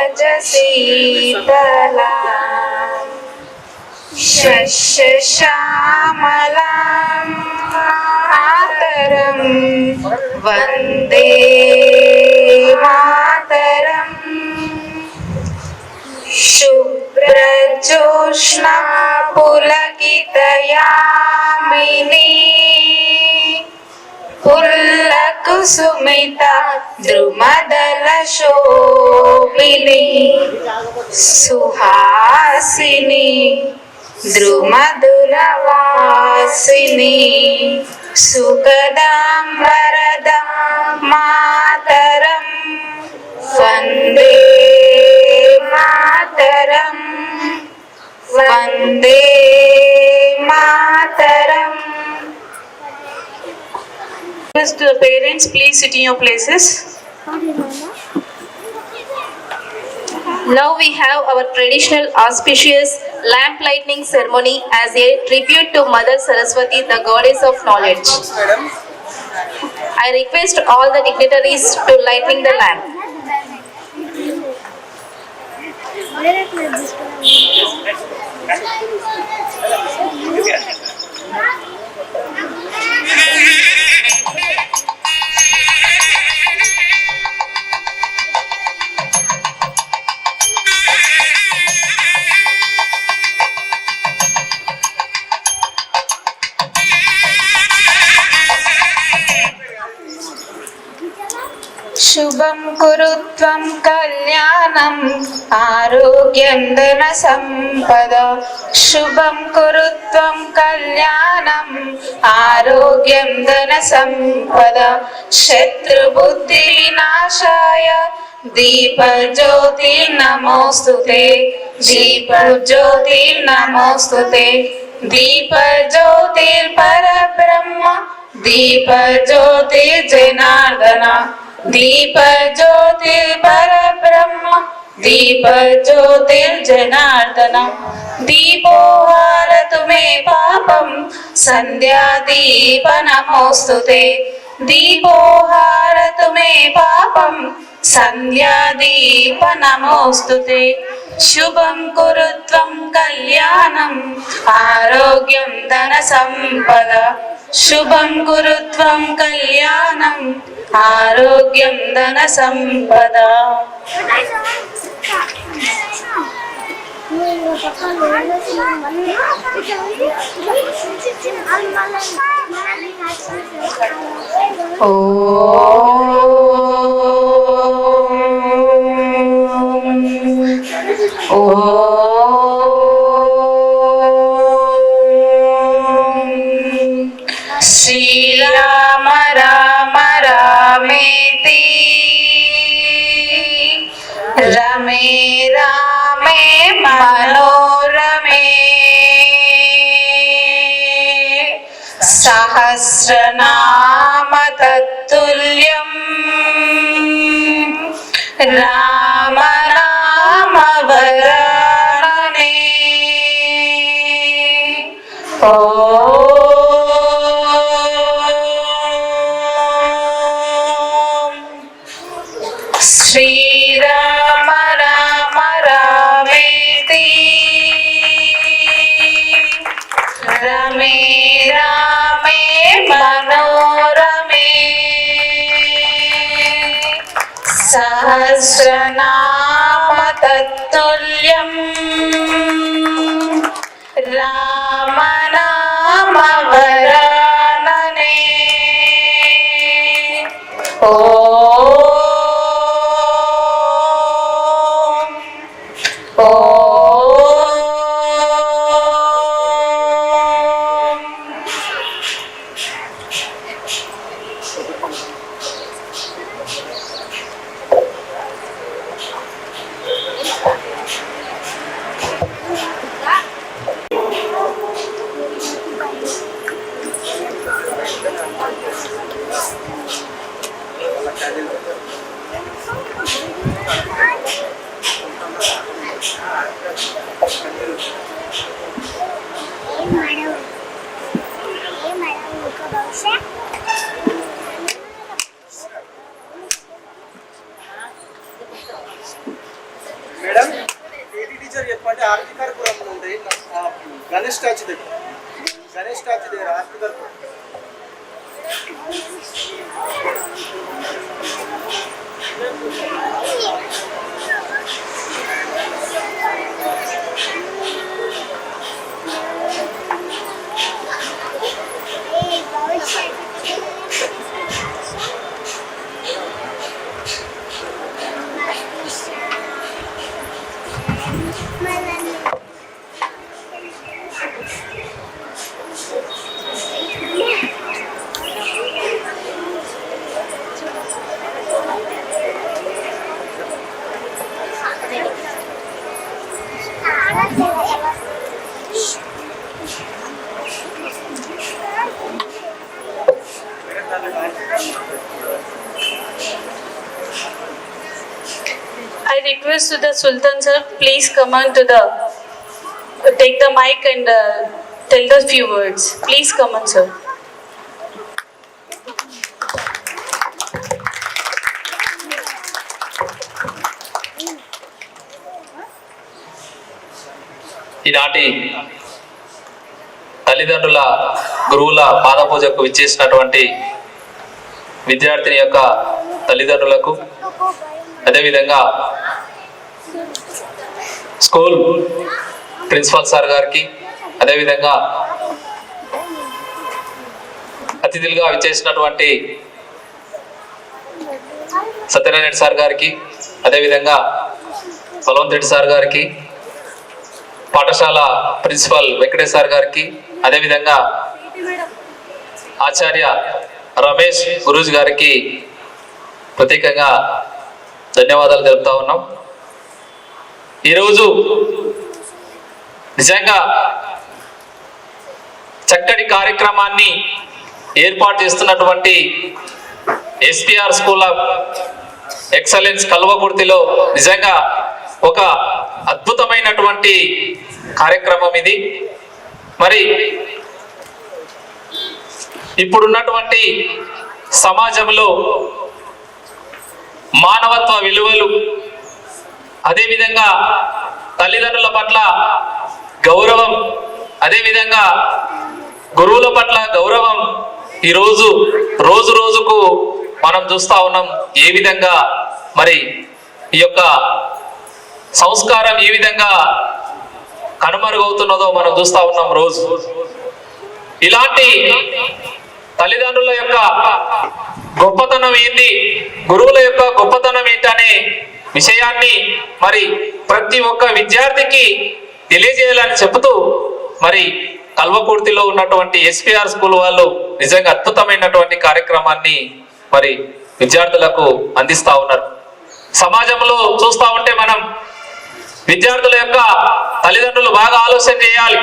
Pankaja Shitala శశ్యామలాం Mataram Vande Mataram. శుభ్రజోష్ణా పులకితయామినీ పుల్లకుసుమిత ద్రుమదల Shobhini Suhasini ద్రుమధురవాసిని సుఖదాం వరదాం Mataram Vande Mataram Vande Mataram. To the parents, please sit in your places. Now we have our traditional auspicious lamp lighting ceremony as a tribute to Mother Saraswati, the goddess of knowledge. I request all the dignitaries to lighting the lamp. శుభం కురుత్వం కళ్యాణం ఆరోగ్యం ధన సంపద. శుభం కురుత్వం కళ్యాణం ఆరోగ్యం ధన సంపద. శత్రుబుద్ధి వినాశాయ దీపజ్యోతి నమోస్తుతే. దీపజ్యోతి నమోస్తుతే. దీపజ్యోతిర్ పరబ్రహ్మ దీపజ్యోతిర్ జనార్దన. దీపజ్యోతిర్ పరబ్రహ్మ దీపజ్యోతిర్ జనార్దన. దీపోహారతు మే పాపం సంధ్యాదీప నమోస్తుతే. దీపోహారతు మే పాపం సంధ్యాదీప నమోస్తుతే. శుభం కురుత్వం కళ్యాణం ఆరోగ్యం ధన సంపద. శుభం కురుత్వం కళ్యాణం ఆరోగ్యం ధన సంపద. శ్రీరామ రామ రామేతి రమే రామే మనోరమే. సహస్రనామ తత్తుల్యం రామ నామ వరాననే. శ్రీరామ రామ రామేతి రమే రామే మనోరమే. సహస్రనామ తత్తుల్యం రామ నామ వరాననే. మేడం ఏటీ టీచర్ చెప్పండి ఆర్తికర్పురం నుండి గణేష్ స్టాచ్యూ దగ్గర ఆర్తికర్పురం. I request to the Sultan sir, please come on to the, take the mic and tell the few words. Please come on, sir. ఈనాటి తల్లిదండ్రుల గురువుల పాదపూజకు విచ్చేసినటువంటి విద్యార్థిని యొక్క తల్లిదండ్రులకు, అదేవిధంగా స్కూల్ ప్రిన్సిపల్ సార్ గారికి, అదేవిధంగా అతిథులుగా విచ్చేసినటువంటి సత్యనారాయణ రెడ్డి సార్ గారికి, అదేవిధంగా బలవంత్ రెడ్డి సార్ గారికి, పాఠశాల ప్రిన్సిపల్ వెంకటేష్ సార్ గారికి, అదేవిధంగా ఆచార్య రమేష్ గురూజీ గారికి ప్రత్యేకంగా ధన్యవాదాలు తెలుపుతా ఉన్నాం. ఈరోజు నిజంగా చక్కటి కార్యక్రమాన్ని ఏర్పాటు చేస్తున్నటువంటి ఎస్పీఆర్ స్కూల్ ఆఫ్ ఎక్సలెన్స్ కల్వకుర్తిలో నిజంగా ఒక అద్భుతమైనటువంటి కార్యక్రమం ఇది. మరి ఇప్పుడున్నటువంటి సమాజంలో మానవత్వ విలువలు, అదేవిధంగా తల్లిదండ్రుల పట్ల గౌరవం, అదేవిధంగా గురువుల పట్ల గౌరవం ఈరోజు రోజు రోజుకు మనం చూస్తా ఉన్నాం. ఏ విధంగా మరి ఈ యొక్క సంస్కారం ఏ విధంగా కనుమరుగవుతున్నదో మనం చూస్తా ఉన్నాం రోజు. ఇలాంటి తల్లిదండ్రుల యొక్క గొప్పతనం ఏంటి, గురువుల యొక్క గొప్పతనం ఏంటనే విషయాన్ని మరి ప్రతి ఒక్క విద్యార్థికి తెలియజేయాలని చెబుతూ మరి కల్వకుర్తిలో ఉన్నటువంటి ఎస్పీఆర్ స్కూల్ వాళ్ళు నిజంగా అద్భుతమైనటువంటి కార్యక్రమాన్ని మరి విద్యార్థులకు అందిస్తా ఉన్నారు. సమాజంలో చూస్తా ఉంటే మనం విద్యార్థుల యొక్క తల్లిదండ్రులు బాగా ఆలోచన చేయాలి.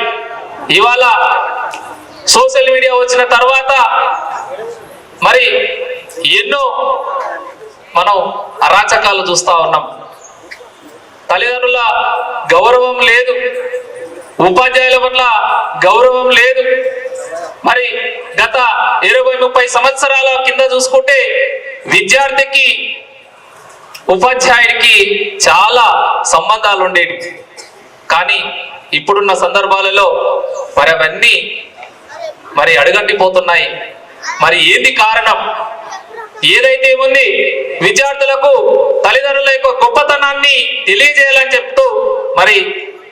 ఇవాళ సోషల్ మీడియా వచ్చిన తర్వాత మరి ఎన్నో మనం అరాచకాలు చూస్తా ఉన్నాం. తల్లిదండ్రుల గౌరవం లేదు, ఉపాధ్యాయుల పట్ల గౌరవం లేదు. మరి గత 20-30 సంవత్సరాల కింద చూసుకుంటే విద్యార్థికి ఉపాధ్యాయుడికి చాలా సంబంధాలు ఉండేవి. కానీ ఇప్పుడున్న సందర్భాలలో మరి అవన్నీ మరి అడుగంటిపోతున్నాయి. మరి ఏంది కారణం? ఏదైతే ఉంది విద్యార్థులకు తల్లిదండ్రుల యొక్క గొప్పతనాన్ని తెలియజేయాలని చెప్తూ మరి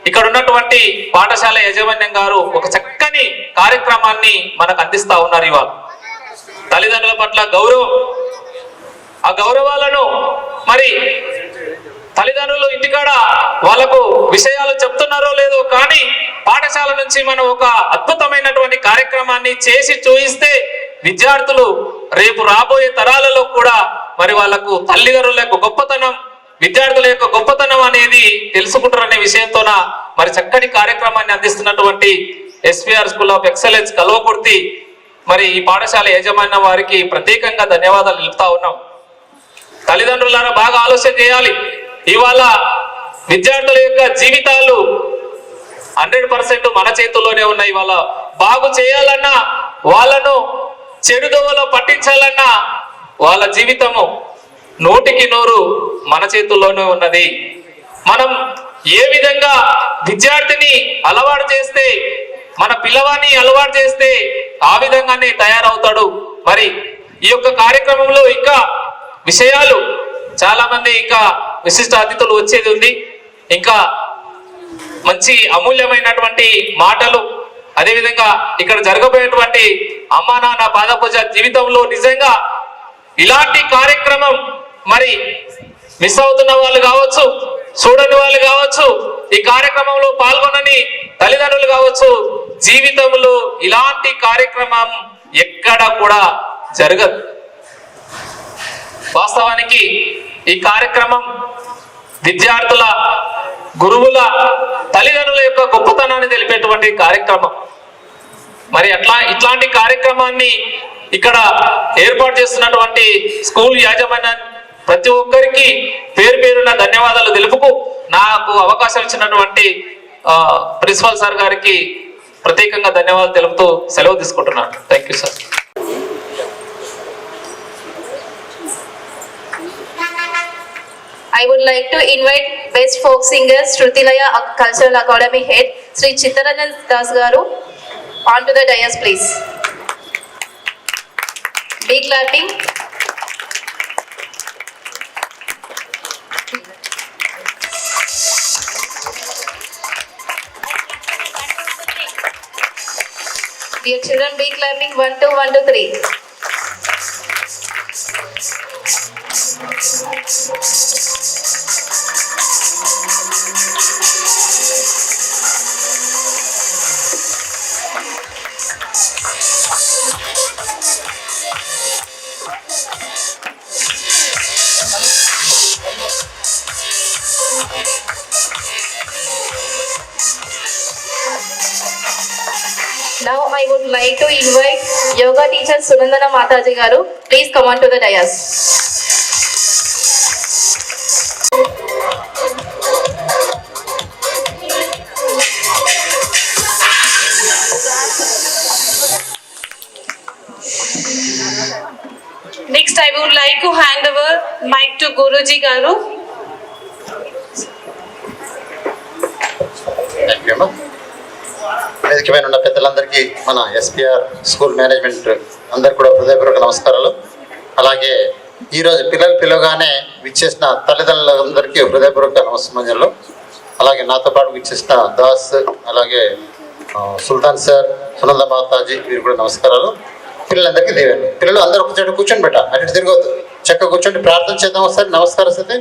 ఇక్కడ ఉన్నటువంటి పాఠశాల యాజమాన్యం గారు ఒక చక్కని కార్యక్రమాన్ని మనకు అందిస్తా ఉన్నారు. ఇవాళ తల్లిదండ్రుల పట్ల గౌరవం, ఆ గౌరవాలను మరి తల్లిదండ్రులు ఇంటికాడ వాళ్ళకు విషయాలు చెప్తున్నారో లేదో కానీ పాఠశాల నుంచి మనం ఒక అద్భుతమైనటువంటి కార్యక్రమాన్ని చేసి చూయిస్తే విద్యార్థులు రేపు రాబోయే తరాలలో కూడా మరి వాళ్ళకు తల్లిదండ్రుల యొక్క గొప్పతనం, విద్యార్థుల యొక్క గొప్పతనం అనేది తెలుసుకుంటారనే విషయంతోన మరి చక్కటి కార్యక్రమాన్ని అందిస్తున్నటువంటి SPR school of excellence Kalwakurthy మరి ఈ పాఠశాల యాజమాన్యం వారికి ప్రత్యేకంగా ధన్యవాదాలు తెలుపుతా ఉన్నాం. తల్లిదండ్రులారా బాగా ఆలోచన చేయాలి. ఇవాళ విద్యార్థుల యొక్క జీవితాలు 100% మన చేతుల్లోనే ఉన్నాయి. ఇవాళ బాగు చేయాలన్నా, వాళ్ళను చెడుదోవలో పట్టించాలన్నా వాళ్ళ జీవితము 100% మన చేతుల్లోనే ఉన్నది. మనం ఏ విధంగా విద్యార్థిని అలవాటు చేస్తే, మన పిల్లవాడిని అలవాటు చేస్తే ఆ విధంగానే తయారవుతాడు. మరి ఈ యొక్క కార్యక్రమంలో ఇంకా విషయాలు చాలా మంది ఇంకా విశిష్ట అతిథులు వచ్చేది ఉంది. ఇంకా మంచి అమూల్యమైనటువంటి మాటలు, అదేవిధంగా ఇక్కడ జరగబోయేటువంటి అమ్మా నాన్న పాదపూజ జీవితంలో నిజంగా ఇలాంటి కార్యక్రమం మరి మిస్ అవుతున్న వాళ్ళు కావచ్చు, చూడని వాళ్ళు కావచ్చు, ఈ కార్యక్రమంలో పాల్గొనని తల్లిదండ్రులు కావచ్చు, జీవితంలో ఇలాంటి కార్యక్రమం ఎక్కడ కూడా జరగదు. వాస్తవానికి ఈ కార్యక్రమం విద్యార్థుల, గురువుల, తల్లిదండ్రుల యొక్క గొప్పతనాన్ని తెలిపేటువంటి కార్యక్రమం. మరి ఇట్లాంటి కార్యక్రమాన్ని ఇక్కడ ఏర్పాటు చేస్తున్నటువంటి స్కూల్ యాజమాన్యాన్ని ప్రతి ఒక్కరికి పేరు పేరున ధన్యవాదాలు తెలుపుకు, నాకు అవకాశం ఇచ్చినటువంటి ప్రిన్సిపల్ సార్ గారికి ప్రత్యేకంగా ధన్యవాదాలు తెలుపుతూ సెలవు తీసుకుంటున్నాను. Thank you sir. I would like to invite Best Folk Singer Shrutilaya Cultural Academy Head Sri Chittaranjan Das Garu onto the dais, please. Big clapping. Dear children, big clapping. 1 2 1 2 3. Now I would like to invite yoga teacher Sunandana Mataji Garu. Please come on to the dais. Next, I would like to hand over mic to Guruji Garu. Thank you అమ్మా. వేదిక పైన ఉన్న పెద్దలందరికీ, మన SPR school management అందరికి కూడా హృదయపూర్వక నమస్కారాలు. అలాగే ఈరోజు పిల్లలు పిలవగానే విచ్చేసిన తల్లిదండ్రులందరికీ హృదయపూర్వక నమస్కారాలు. అలాగే నాతో పాటు విచ్చేసిన దాస్, అలాగే సుల్తాన్ సార్, సునంద మాతాజీ, వీరు కూడా నమస్కారాలు. పిల్లలందరికీ దీవెనలు. పిల్లలు అందరూ ఒక చోట కూర్చొని పెట్ట, అటు తిరగవద్దు, చక్కగా కూర్చొని ప్రార్థన చేద్దాం. ఒకసారి నమస్కారం అయితే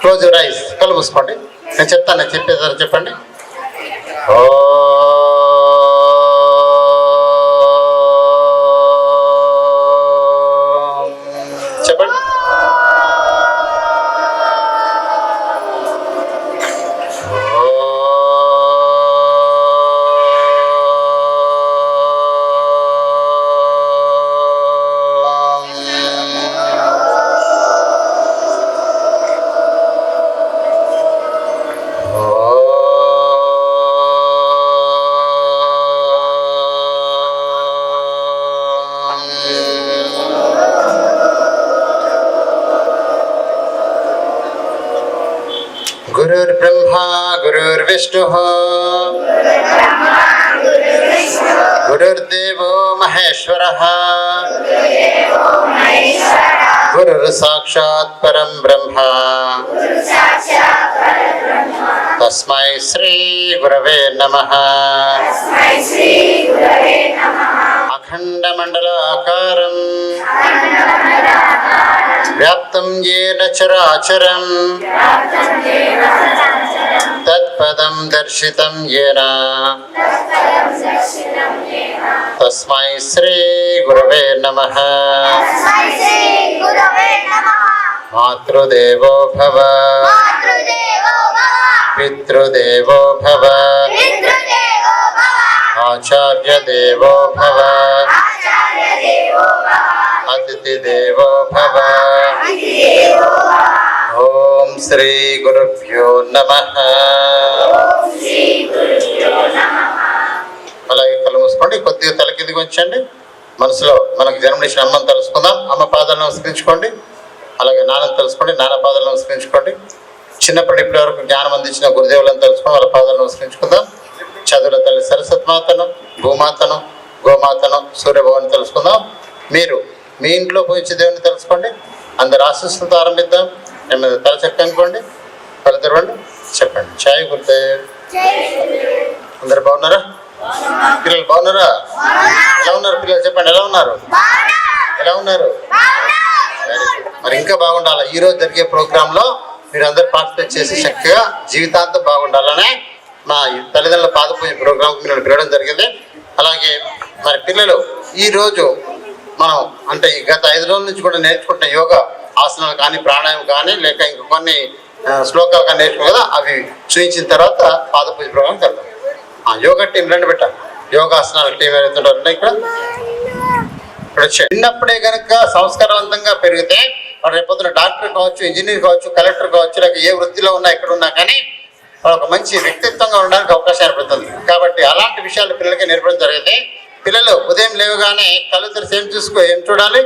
క్లోజ్ యువర్ ఐస్, కళ్ళు మూసుకోండి. నేను చెప్తాను, నేను చెప్పేసారి చెప్పండి. ఓ చెప్పండి. गुरुर्ब्रह्मा गुरुर्विष्णुः गुरुर्देवो महेश्वरः गुरुर्साक्षात् परं ब्रह्म तस्मै श्री गुरवे नमः. अखण्डमण्डलाकारं व्याप्तं येन चराचरं तत्पदं दर्शितं येन तस्मै श्री गुरवे नमः. मातृदेवो भव पितृदेवो भव आचार्यदेवो भव अतिथिदेवो भव. ओम श्री गुरुभ्यो नमः. అలాగే కళ్ళు మూసుకోండి, కొద్దిగా తల కిందికి వచ్చండి. మనసులో మనకు జన్మనిచ్చిన అమ్మని తెలుసుకుందాం. అమ్మ పాదాలను నమస్కరించుకోండి. అలాగే నాన్నని తెలుసుకోండి, నాన్న పాదాలను నమస్కరించుకోండి. చిన్నప్పటి ఇప్పటి వరకు జ్ఞానం అందించిన గురుదేవులను తెలుసుకుని వాళ్ళ పాదాలను నమస్కరించుకుందాం. చదువుల తల్లి సరస్వతి మాతను, భూమాతను, గోమాతను, సూర్యభవాన్ని తెలుసుకుందాం. మీరు మీ ఇంట్లో పూజించే దేవుని తెలుసుకోండి. అందరు ఆశీస్సులతో ఆరంభిద్దాం. మీద తల చెక్క అనుకోండి, తల తెరవండి, చెప్పండి. చాయ్ గురుదేవ్. అందరు బాగున్నారా? పిల్లలు బాగున్నారా? ఎలా ఉన్నారు పిల్లలు? చెప్పండి, ఎలా ఉన్నారు? ఎలా ఉన్నారు? మరి ఇంకా బాగుండాలి. ఈ రోజు జరిగే ప్రోగ్రాంలో మీరు అందరు పార్టిసిపేట్ చేసి చక్కగా జీవితాంతం బాగుండాలనే మా తల్లిదండ్రుల పాదపూజ ప్రోగ్రాంకి మిమ్మల్ని పిలవడం జరిగింది. అలాగే మరి పిల్లలు ఈరోజు మనం అంటే ఈ గత 5 రోజుల నుంచి కూడా నేర్చుకుంటున్న యోగా ఆసనాలు కానీ, ప్రాణాయామం కానీ, లేక ఇంకా కొన్ని శ్లోకాలు కానీ నేర్చుకున్నాం కదా, అవి చూపించిన తర్వాత పాదపూజ ప్రోగ్రాంకి వెళ్దాం. యోగా టీం రెండు పెట్టాలి. యోగాసనాల టీం ఏదైతే ఇక్కడ చిన్నప్పుడే కనుక సంస్కారవంతంగా పెరిగితే వాడు రేపొద్దున డాక్టర్ కావచ్చు, ఇంజనీర్ కావచ్చు, కలెక్టర్ కావచ్చు, లేక ఏ వృత్తిలో ఉన్నా ఎక్కడ ఉన్నా కానీ వాడు ఒక మంచి వ్యక్తిత్వంగా ఉండడానికి అవకాశం ఏర్పడుతుంది. కాబట్టి అలాంటి విషయాలు పిల్లలకి నేర్పడం జరిగితే పిల్లలు ఉదయం లేవగానే కళ్ళు తెరిచి ఏం చూసుకో, ఏం చూడాలి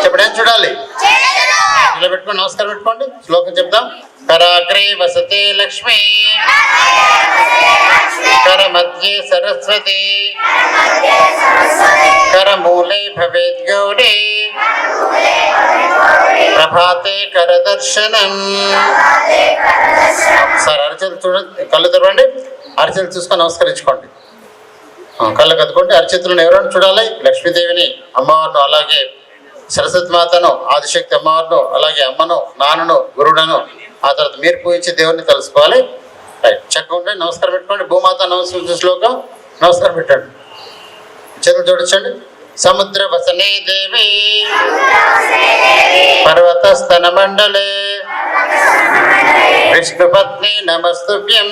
చెప్పండి, ఏం చూడాలి? ఇలా పెట్టుకోండి, నమస్కారం పెట్టుకోండి, శ్లోకం చెప్దాం. కరాగ్రే వసతే లక్ష్మి, కర మధ్యే సరస్వతి, కరమూలే భవేద్ గౌరీ, ప్రభాతే కరదర్శనం. సార్ అరచేతులు చూడండి, కళ్ళు తెరవండి, అరచేతులు చూసుకొని నమస్కరించుకోండి. కళ్ళు కదుకోండి. అరచేతులను ఎవరైనా చూడాలి? లక్ష్మీదేవిని, అమ్మవారిను, అలాగే సరస్వతి మాతను, ఆదిశక్తి అమ్మవారిను, అలాగే అమ్మను, నాన్నను, గురువులను, ఆ తర్వాత మీరు పూజించే దేవుడిని తెలుసుకోవాలి. రైట్, చక్కగా ఉండండి, నమస్కారం పెట్టుకోండి. భూమాత నమస్కరించే శ్లోకం నమస్కారం పెట్టండి, చేతులు జోడించండి. సముద్ర వసనే దేవి పర్వత స్తన మండలే విష్ణుపత్ని నమస్తుభ్యం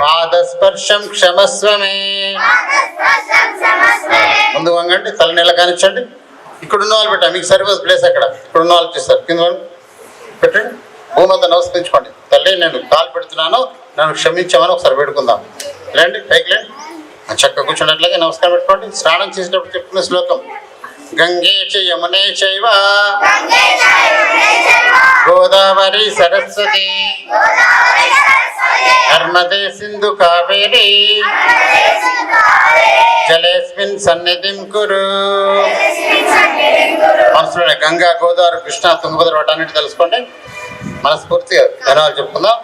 పాదస్పర్శం క్షమస్వమే. ముందు వంగండి, తల నెల కానిచ్చండి. ఇక్కడ ఉన్న వాళ్ళు పెట్టండి, మీకు సర్వీస్ ప్లేస్ అక్కడ. ఇక్కడ ఉన్న వాళ్ళు చూస్తారు, కింద వాళ్ళు పెట్టండి. భూమాత నమస్కరించుకోండి. తల్లి, నేను కాలు పెడుతున్నాను, నన్ను క్షమించామని ఒకసారి పెట్టుకుందాం. లేండి, పైకి లేండి, చక్కగా కూర్చున్నట్లుగా నమస్కారం పెట్టుకోండి. స్నానం చేసేటప్పుడు చెప్పుకునే శ్లోకం గంగే చ యమునే చైవ గోదావరి సరస్వతి నర్మదే సింధు కావేరి జలేస్మిన్ సన్నిధిం కురు. మనసులోనే గంగా, గోదావరి, కృష్ణ, తుంగభద్ర వాటన్నిటి తెలుసుకోండి. మనస్ఫూర్తిగా ధన్యవాదాలు చెప్పుకుందాం.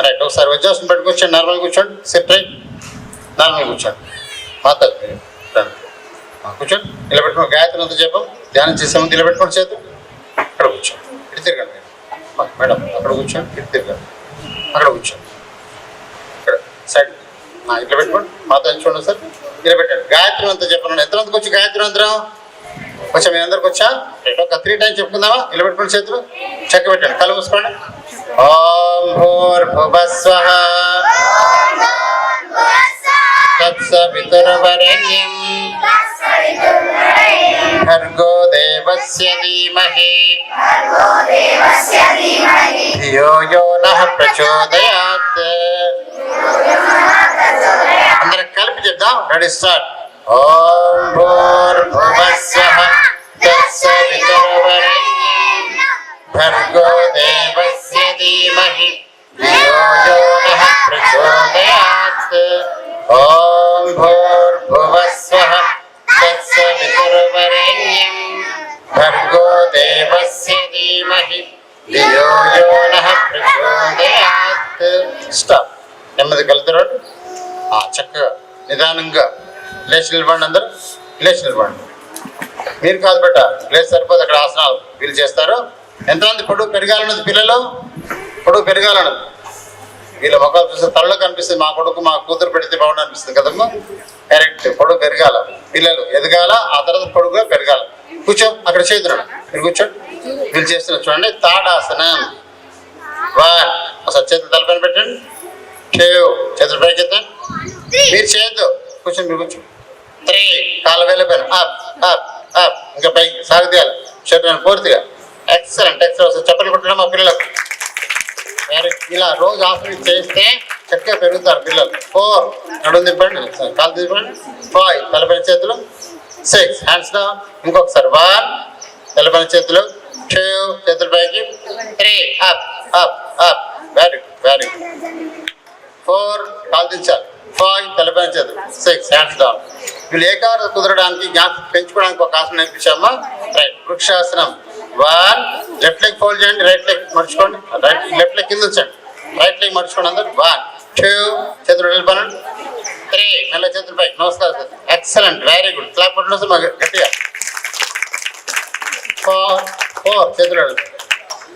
రైట్, ఒకసారి వజ్రాసనం పెట్టి కూర్చోండి, నార్మల్ కూర్చోండి, సెట్ రైట్, నార్మల్ కూర్చోండి. మాత కూర్చోండి, ఇలా పెట్టుకోండి. గాయత్రి అంతా చెప్పాం, ధ్యానం చేసే ముందు ఇలా పెట్టుకోండి, చేతులు అక్కడ కూర్చోండి. ఇటు తిరగండి మేడం, అక్కడ కూర్చోండి, ఇటు తిరగండి, అక్కడ కూర్చోండి, ఇక్కడ సైడ్ ఇట్లా పెట్టుకోండి. మాత చూడండి సార్, ఇలా పెట్టండి. గాయత్రి అంతా చెప్పండి. ఎంతమందికి వచ్చి గాయత్రి మంత్రం వచ్చా? మీ అందరికి వచ్చా? ఒక 3 టైమ్స్ చెప్పుకుందామా? ఇలా పెట్టుకోండి, చేతులు చక్క పెట్టండి, కళ్ళు మూసుకోండి. ఓం భూర్భువస్వః తత్సవితుర్వరేణ్యం భర్గో దేవస్య ధీమహి ధియో యో నః ప్రచోదయాత్. అందరం కలిపి చెప్దాం. Ready, start. ఓం భూర్భువస్వః తత్సవితుర్వరేణ్యం భర్గో దేవస్య ధీమహి ధియో యో నః ప్రచోదయాత్. ఓం భూర్భువస్వః తత్సవితుర్వరేణ్యం భర్గో దేవస్య ధీమహి ధియో యో నః ప్రచోదయాత్. స్టాప్. నెమ్మది కలుతురాడు. చక్కగా నిదానంగా లేచి నిలబడండి. అందరూ లేచి నిలబడండి. మీరు కాదు బెట్ట, ప్లేస్ సరిపోతే అక్కడ ఆసనాలు వీళ్ళు చేస్తారు. ఎంతమంది పొడుగు పెరగాలన్నది? పిల్లలు పొడుగు పెరగాలన్నది. వీళ్ళ మొక్కలు చూస్తే తలలో కనిపిస్తుంది, మా కొడుకు మా కూతురు పెడితే బాగుండు అనిపిస్తుంది కదమ్మా. కరెక్ట్, పొడుగు పెరగాల, పిల్లలు ఎదగాల, ఆ తర్వాత పొడుగుగా పెరగాల. కూర్చో, అక్కడ చేతున్నాడు, మీరు కూర్చోండి. వీళ్ళు చేస్తున్నారు చూడండి. తాడాసనం. 1, అసలు చేతులు తలపైన పెట్టండి. 2, చేతులు పైకి ఎత్తండి. మీరు చేయొద్దు, కూర్చొని మీరు కూర్చోండి. 3, కాళ్ళ వేల పైన అప్ అప్ అప్, ఇంకా పైకి సాగుతీయాలి చేతులను పూర్తిగా. Excellent, excellent. చెప్పలు కొట్టడం మా పిల్లలకు. ఇలా రోజు ఆసనం చేస్తే చక్కగా పెరుగుతారు పిల్లలు. 4, నడుము దింపండి, కాలు దింపండి. 5, తలపైన చేతులు. 6, హ్యాండ్స్ డౌన్. ఇంకొకసారి 1, తలపైన చేతులు. 2, చేతుల పైకి. 3, up up up. Very good very good. 4 కాలు దించాలి. 5 తలపైన చేతులు. 6 హ్యాండ్స్ డౌన్. వీళ్ళు ఏకాగ్రత కుదరడానికి జ్ఞాపకం పెంచుకోవడానికి ఒక ఆసనం నేర్పించామా. రైట్ వృక్షాసనం. 1 లెఫ్ట్ లెగ్ ఫోల్డ్ చేయండి, రైట్ లెగ్ మర్చుకోండి, లెఫ్ట్ లెగ్ కింద ఉంచండి, రైట్ లెగ్ మర్చుకోండి అందరు. 1 2 చేతులు నిలబడండి. 3 మెల్ల చేతులు పైకి. నమస్కారం sir. Excellent very good. Clap కొట్టండి సార్ మాకు గట్టిగా. 4 చేతులు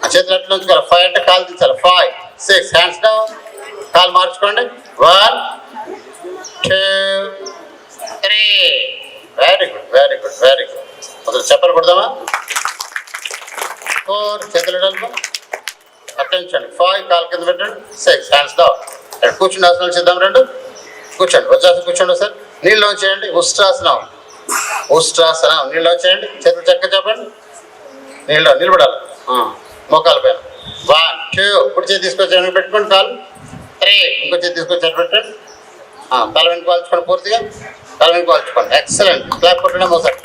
ఆ చేతులు ఎట్లా ఉంచుకోవాలి. 5 అంటే కాలు దించాలి. 5 6 హ్యాండ్స్ డౌన్. కాలు మార్చుకోండి. 1 2 3 very good very good very good. అసలు చెప్పలు కొడదామా. 4 చేతులు అట్లా ఉంచండి. 5 కాలు కింద పెట్టండి. 6 హ్యాండ్స్ డౌన్. కూర్చుని ఆసనాలు చేద్దాం. 2 కూర్చోండి. వచ్చాసి కూర్చోండి సార్. నీళ్ళు చేయండి. ఉష్ట్రాసనం. ఉష్ట్రాసనం నీళ్ళు చేయండి. చేతులు చక్క చెప్పండి. నీళ్ళు నిలబడాలి మోకాల పైన. 1 2 ఇప్పుడు చేతి తీసుకొచ్చి వెనక పెట్టుకోండి. కాలు 3 ఇంకో చేతి తీసుకొచ్చి అటు పెట్టండి. తల వెనుక వాల్చుకోండి. పూర్తిగా తల వెనుక వాల్చుకోండి. ఎక్సలెంట్. క్లాప్ కొట్టడం ఒకసారి.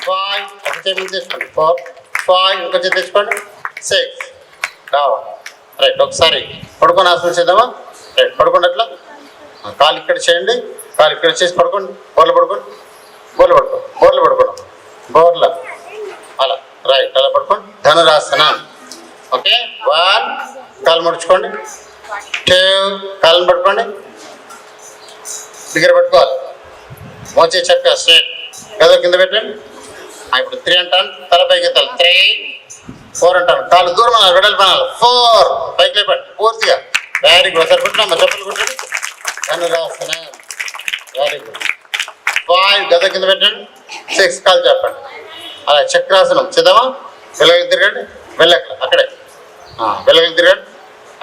5 ఒక చేతి తీసుకోండి. 4 5 ఇంకో చేతి తెచ్చుకోండి. 6 డౌన్. రైట్ ఒకసారి పడుకొని ఆసనం చేద్దామా. రైట్ పడుకోండి. అట్లా కాలు ఇక్కడ చేయండి. కాలు ఇక్కడ చేసి పడుకోండి. బోర్లు పడుకోండి. బోర్లు పడుకోండి. బోర్లు పడుకోండి. బోర్ల అలా రైట్ అలా పడుకోండి. ధనురాసనం. ఓకే 1 కాలు ముడుచుకోండి. 2 కాళ్ళని పట్టుకోండి. దగ్గర పట్టుకోవాలి. మోచే చక్క స్ట్రైట్ గదో కింద పెట్టండి. ఇప్పుడు 3 అంటాను. తల పైకి ఎత్తాలి. 3 4 అంటాను. కాళ్ళు దూరం అనాలి. వెడల్పు పనాలి. 4 పైకి లేపండి పూర్తిగా. Very good. ఒకసారి కుట్టినామా. చెప్పులు కుట్టండి. ధనురాసనం. Very good. 5 గద కింద పెట్టండి. 6 కాలు చెప్పండి. అలా చక్రాసనం చేద్దామా. వెళ్ళగలి తిరగండి. వెళ్ళక అక్కడే వెళ్ళగలి తిరగండి.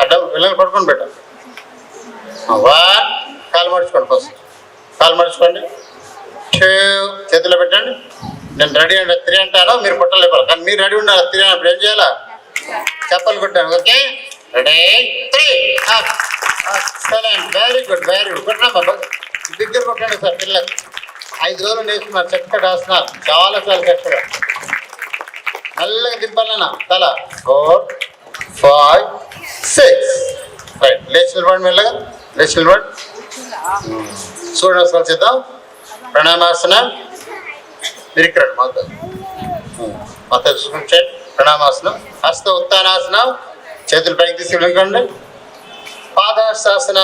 అడ్డం వెళ్ళగలి పడుకొని పెట్టండి. 1 కాలు మడుచుకోండి. ఫస్ట్ కాలు మడుచుకోండి. 2 చేతిలో పెట్టండి. నేను రెడీ అంటే 3 అంటాను. మీరు పుట్టలు లేపాలి. కానీ మీరు రెడీ ఉండాలి. 3 అప్పుడు ఏం చేయాలా. చెప్పలు కొట్టాను. Okay ready 3 excellent very good very good. కొట్టినామా దగ్గర కొట్టండి సార్. పిల్లలు 5 రోజులు నేర్చుకున్నారు. చక్కటి ఆసనాలు చాలా చాలా చక్కగా. మెల్లగా దింపాలన్నా తల. 4 5 6 రైట్. లేచి నిలబడి మెల్లగా. లేచి నిలబడి సూర్యాసనాలు చేద్దాం. ప్రణామాసనం. మీరు ఇక్కడ మాతో చూపించండి. ప్రణామాసనం. హస్త ఉత్తానాసనం. చేతులు పైకి తీసుకెళ్ళండి. పాదహస్తాసన.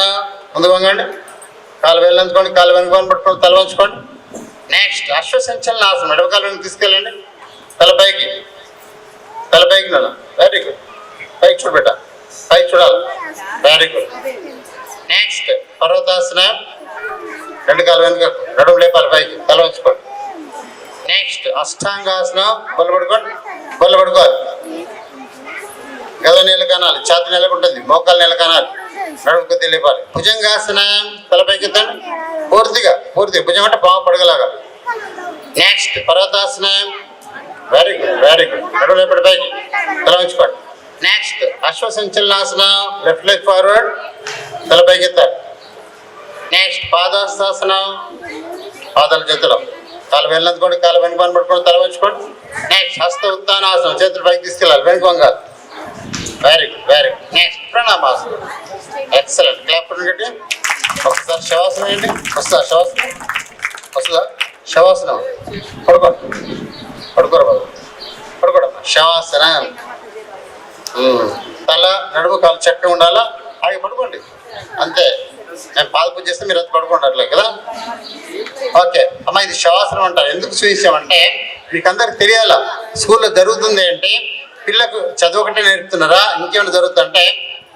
ముందు వంగండి. కాలు వెళ్ళందుకోండి. కాలు వెనుకొని పట్టుకోండి. తల వంచుకోండి. నెక్స్ట్ అశ్వసంచలనాసనం. ఎడవకాలు వెనక్కి తీసుకెళ్ళండి. తలపైకి తలపైకి నన్ను. Very good. పైకి చూడబెట్ట. పైకి చూడాలి. Very good. నెక్స్ట్ పర్వతాసన. 2 కాలు వెనుక నడుము లేపాలి. పైకి తల వంచుకోండి. నెక్స్ట్ అష్టాంగాసనం. బొల్ల పడుకోండి. బొల్ల పడుకోవాలి. గద నేల కనాలి. ఛాతి నెలకుంటుంది. మోకాలు నెల కనాలి. నడుము కొద్దిగా లేపాలి. భుజంగాసనం. తలపైకి ఎత్తండి. పూర్తిగా భుజం అంటే పాము పడగలాగా. నెక్స్ట్ పర్వతాసనం. Very good very good. నడుము లేపడి పైకి తల ఉంచుకోండి. నెక్స్ట్ అశ్వసంచలనాసనం. Left leg forward. తలపైకి ఎత్తాలి. నెక్స్ట్ పాదహస్తాసనం. పాదాల చేతులు. కాలు వెళ్ళందుకోండి. కాలు వెనుక పట్టుకోండి. తల వంచుకోండి. నెక్స్ట్ హస్త ఉత్తానాసనం. చేతులు పైకి తీసుకెళ్ళాలి. వెనుక వంగాలి. Very good very good. Next ప్రణామాసనం. ఎక్సలెంట్. క్లాప్ గట్టి. ఒకసారి శవాసనం వేయండి. వస్తుందా శవాసనం. వస్తుందా శవాసనం. పడుకోండి. పడుకోరు బాబు. పడుకోడమ్మా. శవాసనం. తల నడుము కాలు చక్కగా ఉండాలా. ఆగి పడుకోండి. అంతే. నేను పాద పూజ చేస్తే మీరు అది పడుకోండి. అట్లే కదా. ఓకే అమ్మ ఇది శవాసనం అంటారు. ఎందుకు చూసామంటే మీకు అందరికి తెలియాలా. స్కూల్లో జరుగుతుంది ఏంటి. పిల్లకు చదువు ఒకటే నేర్పుతున్నారా ఇంకేమైనా జరుగుతుందంటే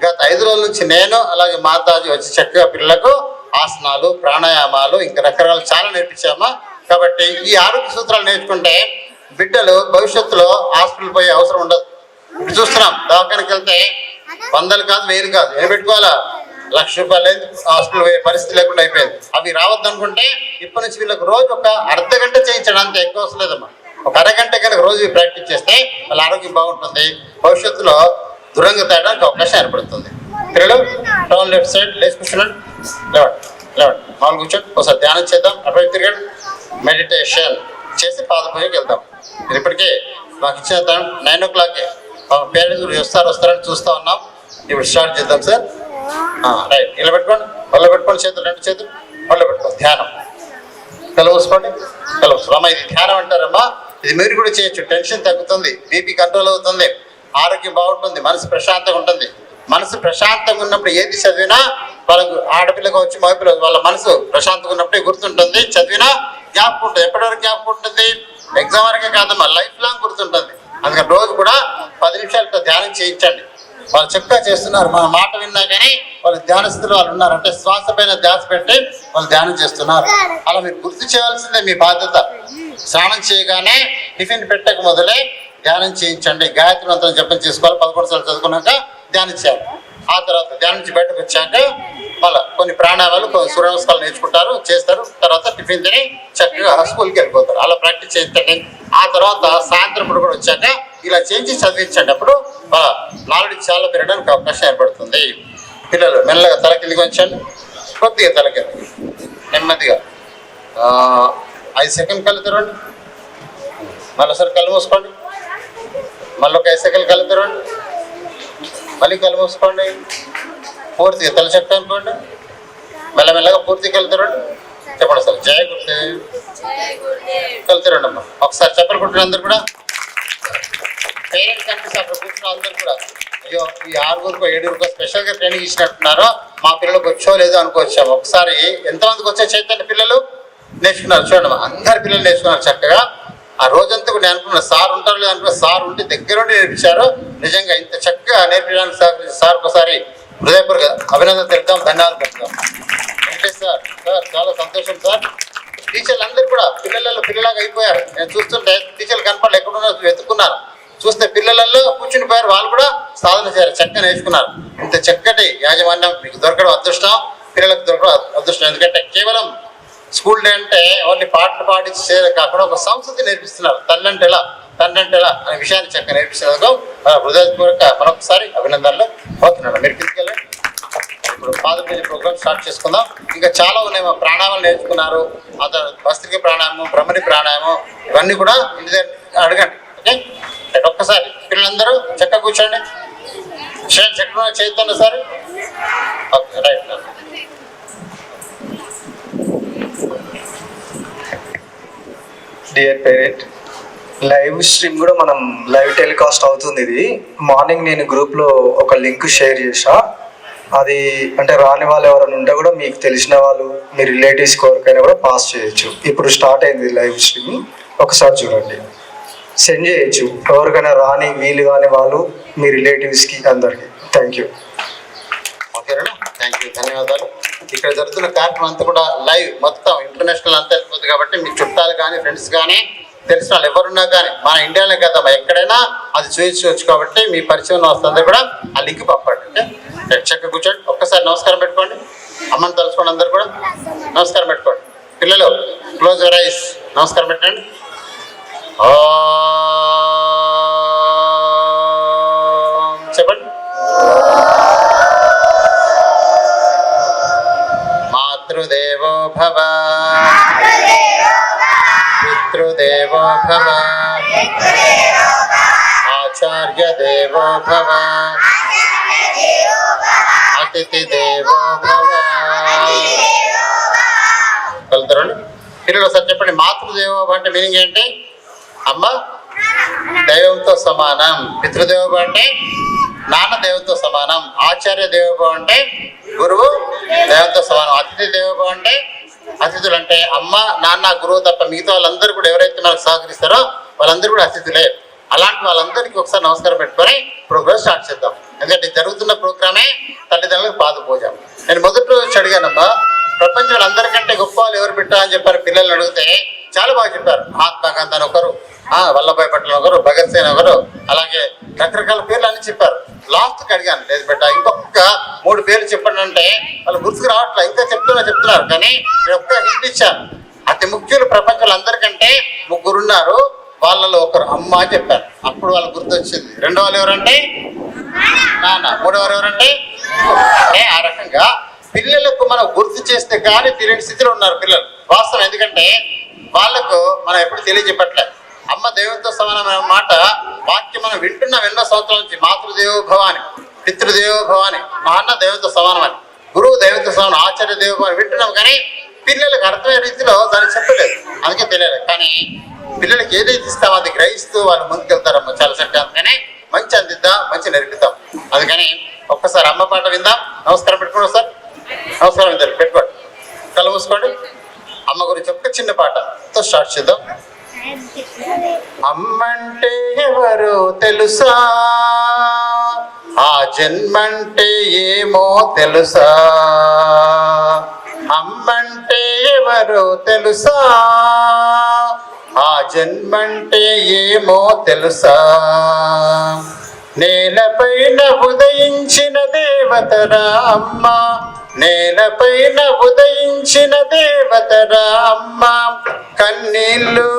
గత 5 రోజుల నుంచి నేను అలాగే మాతాజీ వచ్చి చక్కగా పిల్లలకు ఆసనాలు ప్రాణాయామాలు ఇంకా రకరకాలు చాలా నేర్పించామా. కాబట్టి ఈ ఆరోగ్య సూత్రాలు నేర్చుకుంటే బిడ్డలు భవిష్యత్తులో హాస్పిటల్ పోయే అవసరం ఉండదు. ఇప్పుడు చూస్తున్నాం దవాఖానకి వెళ్తే 100 కాదు 1000 కాదు. ఏం పెట్టుకోవాలా. 1,00,000 రూపాయలు హాస్పిటల్ పోయే పరిస్థితి లేకుండా అయిపోయింది. అవి రావద్దు అనుకుంటే ఇప్పటి నుంచి వీళ్ళకి రోజు ఒక అర్ధగంట చేయించడం అంత ఎక్కువ అవసరం లేదమ్మా. ఒక అరగంట కనుక రోజు ప్రాక్టీస్ చేస్తే వాళ్ళ ఆరోగ్యం బాగుంటుంది. భవిష్యత్తులో దూరంగా తేయడానికి అవకాశం ఏర్పడుతుంది. పిల్లలు టౌన్ లెఫ్ట్ సైడ్ లేచి కూర్చున్నాడు. లేవండి మామూలు కూర్చోండి. ఒకసారి ధ్యానం చేద్దాం. అటు తిరగండి. మెడిటేషన్ చేసి పాద పూజకి వెళ్దాం. ఇప్పటికే మాకు ఇచ్చిన 9 o'clock పేరెంట్స్ కూడా వస్తారని చూస్తూ ఉన్నాం. ఇప్పుడు స్టార్ట్ చేద్దాం సార్. రైట్, ఇలా పెట్టుకోండి, చేతులు, 2 చేతులు ఒళ్ళో పెట్టుకోండి. ధ్యానం, కళ్ళు మూసుకోండి. అమ్మ ఇది ధ్యానం అంటారమ్మా. ఇది మీరు కూడా చేయొచ్చు. టెన్షన్ తగ్గుతుంది, బీపీ కంట్రోల్ అవుతుంది, ఆరోగ్యం బాగుంటుంది, మనసు ప్రశాంతంగా ఉంటుంది. మనసు ప్రశాంతంగా ఉన్నప్పుడు ఏది చదివినా వాళ్ళకు, ఆడపిల్ల కావచ్చు మగపిల్ల, వాళ్ళ మనసు ప్రశాంతంగా ఉన్నప్పుడే గుర్తుంటుంది. చదివినా జ్ఞాపకం ఉంటుంది. ఎప్పటివరకు జ్ఞాపకం ఉంటుంది? ఎగ్జామ్ వరకే కాదమ్మా, లైఫ్ లాంగ్ గుర్తుంటుంది. అందుకని రోజు కూడా 10 నిమిషాలు ధ్యానం చేయించండి. వాళ్ళు చక్కగా చేస్తున్నారు. మన మాట విన్నా కానీ వాళ్ళు ధ్యాన స్థితిలో వాళ్ళు ఉన్నారు. అంటే శ్వాస పైన ధ్యాస పెట్టి వాళ్ళు ధ్యానం చేస్తున్నారు. అలా మీరు గుర్తు చేయాల్సిందే మీ బాధ్యత. స్నానం చేయగానే టిఫిన్ పెట్టక మొదలే ధ్యానం చేయించండి. గాయత్రి మంత్రం జపం చేసుకోవాలి. 11 సార్లు చదువుకున్నాక ధ్యానం చేయాలి. ఆ తర్వాత ధ్యానం నుంచి బయటకు వచ్చాక మళ్ళీ కొన్ని ప్రాణాయామాలు, సూర్య నమస్కారాలు నేర్చుకుంటారు, చేస్తారు. తర్వాత టిఫిన్ తిని చక్కగా స్కూల్కి వెళ్ళిపోతారు. అలా ప్రాక్టీస్ చేయించండి. ఆ తర్వాత సాయంత్రం కూడా వచ్చాక ఇలా చేయించి చదివించండి. అప్పుడు నాలెడ్జ్ చాలా పెరగడానికి అవకాశం ఏర్పడుతుంది. పిల్లలు మెల్లగా తల కిందికి ఉంచండి, కొద్దిగా తల కిందికి, నెమ్మదిగా 5 సెకండ్ కళ్ళు తెరవండి. మళ్ళీసారి కళ్ళు మూసుకోండి. మళ్ళీ ఒక 5 సెకండ్ కళ్ళు తెరవండి. మళ్ళీ కళ్ళు మూసుకోండి. పూర్తిగా తల చెక్క అనుకోండి. మెల్లమెల్లగా పూర్తిగా కళ్ళు తెరవండి. చెప్పండి సార్, జయ గురుదేవ్. కళ్ళు తెరవండి అమ్మా. ఒకసారి చెప్పండి కుట్టిన అందరు కూడా. పేరెంట్స్ అంటే అక్కడ కూర్చున్న అందరు కూడా, అయ్యో ఈ 6గురికో 7గురికో స్పెషల్గా ట్రైనింగ్ ఇచ్చినట్టున్నారో మా పిల్లలకు వచ్చో లేదో అనుకోవచ్చాము. ఒకసారి ఎంతమందికి వచ్చే చైతన్య పిల్లలు నేర్చుకున్నారు చూడండి. అందరి పిల్లలు నేర్చుకున్నారు చక్కగా. ఆ రోజంతా కూడా నేను అనుకున్నా సార్ ఉంటారు లేదు అనుకున్నా, సార్ ఉంటే దగ్గర ఉండి నేర్పించారు. నిజంగా ఇంత చక్కగా నేర్పించడానికి సార్ ఒకసారి హృదయపూర్వక అభినందన తెలుపుతాం, ధన్యవాదాలు చెప్తాం. వెంకటేష్ సార్, చాలా సంతోషం సార్. టీచర్లు అందరూ కూడా పిల్లలాగా అయిపోయారు. నేను చూస్తుంటే టీచర్లు కనపడలు ఎక్కడున్నా వెతుక్కున్నారు. చూస్తే పిల్లలలో కూర్చుని పోయారు. వాళ్ళు కూడా సాధన చేయారు, చక్కగా నేర్చుకున్నారు. ఇంత చక్కటి యాజమాన్యం మీకు దొరకడం అదృష్టం, పిల్లలకు దొరకడం అదృష్టం. ఎందుకంటే కేవలం స్కూల్ డే అంటే ఓన్లీ పాటలు పాడించే కాకుండా ఒక సంస్కృతి నేర్పిస్తున్నారు. తండ్రి అంటే ఎలా అనే విషయాన్ని చక్కగా నేర్పిస్తున్నందుకు హృదయపూర్వక మరొకసారి అభినందనలు. పోతున్నాను, మీరు తీసుకెళ్ళండి. ఇప్పుడు ఫాదర్ పూజ ప్రోగ్రామ్ స్టార్ట్ చేసుకుందాం. ఇంకా చాలా ఉన్నాయి. మా ప్రాణాయామాలు నేర్చుకున్నారు. భస్త్రిక ప్రాణాయామం, బ్రహ్మణి ప్రాణాయామం, ఇవన్నీ కూడా ఇంటి దగ్గర అడగండి. ఓకే, ఒక్కసారి పిల్లలందరూ చక్కగా కూర్చోండి. చక్కగా చదువుతున్నా sir. Okay, right. Dear parent, live stream కూడా మనం లైవ్ టెలికాస్ట్ అవుతుంది. ఇది మార్నింగ్ నేను గ్రూప్లో ఒక లింక్ షేర్ చేసా. అది అంటే రాని వాళ్ళు ఎవరైనా ఉంటే కూడా మీకు తెలిసిన వాళ్ళు, మీ రిలేటివ్స్ ఎవరికైనా కూడా పాస్ చేయొచ్చు. ఇప్పుడు స్టార్ట్ అయింది లైవ్ స్ట్రీమ్, ఒకసారి చూడండి. సెండ్ చేయొచ్చు ఎవరికైనా రాని వీలు కాని వాళ్ళు, మీ రిలేటివ్స్కి, అందరికీ. Thank you. ఓకేనా, థ్యాంక్ యూ, ధన్యవాదాలు. ఇక్కడ జరుగుతున్న కార్యక్రమం అంతా కూడా లైవ్, మొత్తం ఇంటర్నేషనల్ అంతా వెళ్ళిపోతుంది. కాబట్టి మీ చుట్టాలు కానీ ఫ్రెండ్స్ కానీ తెలిసిన వాళ్ళు ఎవరున్నా కానీ మన ఇండియాలో కదమ్మా, ఎక్కడైనా అది చూపించవచ్చు. కాబట్టి మీ పరిచయం వస్తుంది కూడా ఆ లింక్ పంపండి. ఓకే, చక్కగా కూర్చోండి. ఒక్కసారి నమస్కారం పెట్టుకోండి. అమ్మని తలుచుకోండి. అందరు కూడా నమస్కారం పెట్టుకోండి. పిల్లలు క్లోజ్ యువర్ ఐస్, నమస్కారం పెట్టండి. చెప్పండి. మాతృదేవో భవ, పితృదేవో భవ, ఆచార్య దేవో భవ, అతిథి దేవో భవ. వెళ్తారండి పిల్లలు. ఒకసారి చెప్పండి. మాతృదేవో భవ అంటే మీనింగ్ ఏంటి? అమ్మ దైవంతో సమానం. పితృదేవో అంటే నాన్న దైవంతో సమానం. ఆచార్య దేవోభవ అంటే గురువు దైవంతో సమానం. అతిథి దేవోభవ అంటే అతిథులు అంటే అమ్మ, నాన్న, గురువు తప్ప మిగతా వాళ్ళందరూ కూడా ఎవరైతే మనకు సహకరిస్తారో వాళ్ళందరూ కూడా అతిథులే. అలాంటి వాళ్ళందరికీ ఒకసారి నమస్కారం పెట్టుకొని ప్రోగ్రామ్ స్టార్ట్ చేద్దాం. ఎందుకంటే జరుగుతున్న ప్రోగ్రామే తల్లిదండ్రులకు పాద పూజ. నేను మొదటి రోజు అడిగానమ్మా, ప్రపంచంలో అందరికంటే గొప్ప వాళ్ళు ఎవరు పెట్టా అని చెప్పారు. పిల్లల్ని అడిగితే చాలా బాగా చెప్పారు. మహాత్మా గాంధీ అని ఒకరు, వల్లభాయ్ పటేల్ ఒకరు, భగత్ సింగ్ ఒకరు, అలాగే రకరకాల పేర్లు అన్ని చెప్పారు. లాస్ట్కి అడిగాను, లేదు బిడ్డ ఇంకొక 3 పేర్లు చెప్పండి అంటే వాళ్ళు గుర్తుకు రావట్లేదు. ఇంకా చెప్తున్నారు కానీ నేను ఒక్క హింట్ ఇచ్చాను. అతి ముఖ్యులు ప్రపంచంలో అందరికంటే 3 ఉన్నారు. వాళ్ళలో ఒకరు అమ్మ అని చెప్పారు. అప్పుడు వాళ్ళు గుర్తొచ్చింది. 2వ వాళ్ళు ఎవరంటే నాన్న, 3వ ఎవరంటే అంటే ఆ రకంగా పిల్లలకు మనం గుర్తు చేస్తే కానీ తెలియని స్థితిలో ఉన్నారు పిల్లలు. వాస్తవం. ఎందుకంటే వాళ్ళకు మనం ఎప్పుడు తెలియజెప్పట్లేదు. అమ్మ దేవునితో సమానమైన మాట వాక్యం మనం వింటున్నాం ఎన్నో సంవత్సరాల నుంచి. మాతృదేవో భవాని, పితృదేవో భవాని, మా అన్న దేవునితో సమానమని, గురువు దేవునితో సమానం, ఆచార్య దేవో భవాని వింటున్నాం. కానీ పిల్లలకు అర్థమయ్యే రీతిలో దాన్ని చెప్పలేదు, అందుకే తెలియదు. కానీ పిల్లలకి ఏదైతే ఇస్తామో అది గ్రహిస్తూ వాళ్ళు ముందుకెళ్తారమ్మ చాలా చక్కగా. అందుకని మంచి అందిద్దాం, మంచి నేర్పిద్దాం. అందుకని ఒక్కసారి అమ్మ పాట విందాం. నమస్కారం పెట్టుకోండి సార్, నమస్కారం ఇద్దరు పెట్టుకోండి, కళ్ళు మూసుకోండి. అమ్మ గురించి ఒక చిన్న పాటతో స్టార్ట్ చేద్దాం. అమ్మంటే ఎవరో తెలుసా, ఆ జన్మంటే ఏమో తెలుసా, అమ్మంటే ఎవరో తెలుసా, ఆ జన్మంటే ఏమో తెలుసా, నేలపైన ఉదయించిన దేవతరా అమ్మ, నేలపైన ఉదయించిన దేవతరా అమ్మ, కన్నీళ్ళు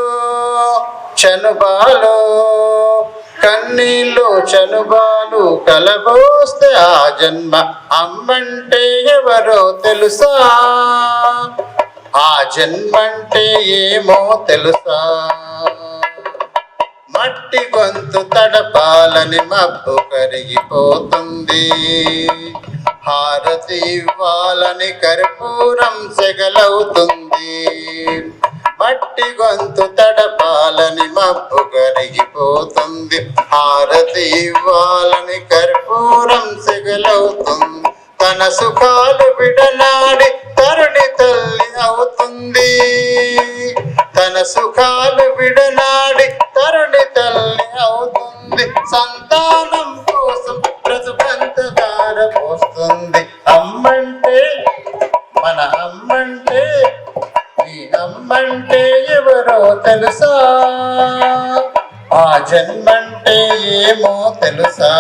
చనుబాలు, కన్నీళ్ళు చనుబాలు కలబోస్తే ఆ జన్మ అమ్మంటే ఎవరో తెలుసా, ఆ జన్మంటే ఏమో తెలుసా, మట్టి గొంతు తడపాలని మబ్బు కరిగిపోతుంది, హారతి ఇవ్వాలని కర్పూరం సెగలవుతుంది, మట్టి గొంతు తడపాలని మబ్బు కరిగిపోతుంది, హారతి ఇవ్వాలని కర్పూరం సెగలవుతుంది, తన సుఖాలు విడనాడి తరుణి తల్లి అవుతుంది, తన సుఖాలు విడనాడి తరుణి తల్లి అవుతుంది, సంతానం కోసం బ్రతుకంత దార పోస్తుంది, అమ్మంటే మన అమ్మంటే నీ అమ్మంటే ఎవరో తెలుసా, ఆ జన్మంటే ఏమో తెలుసా,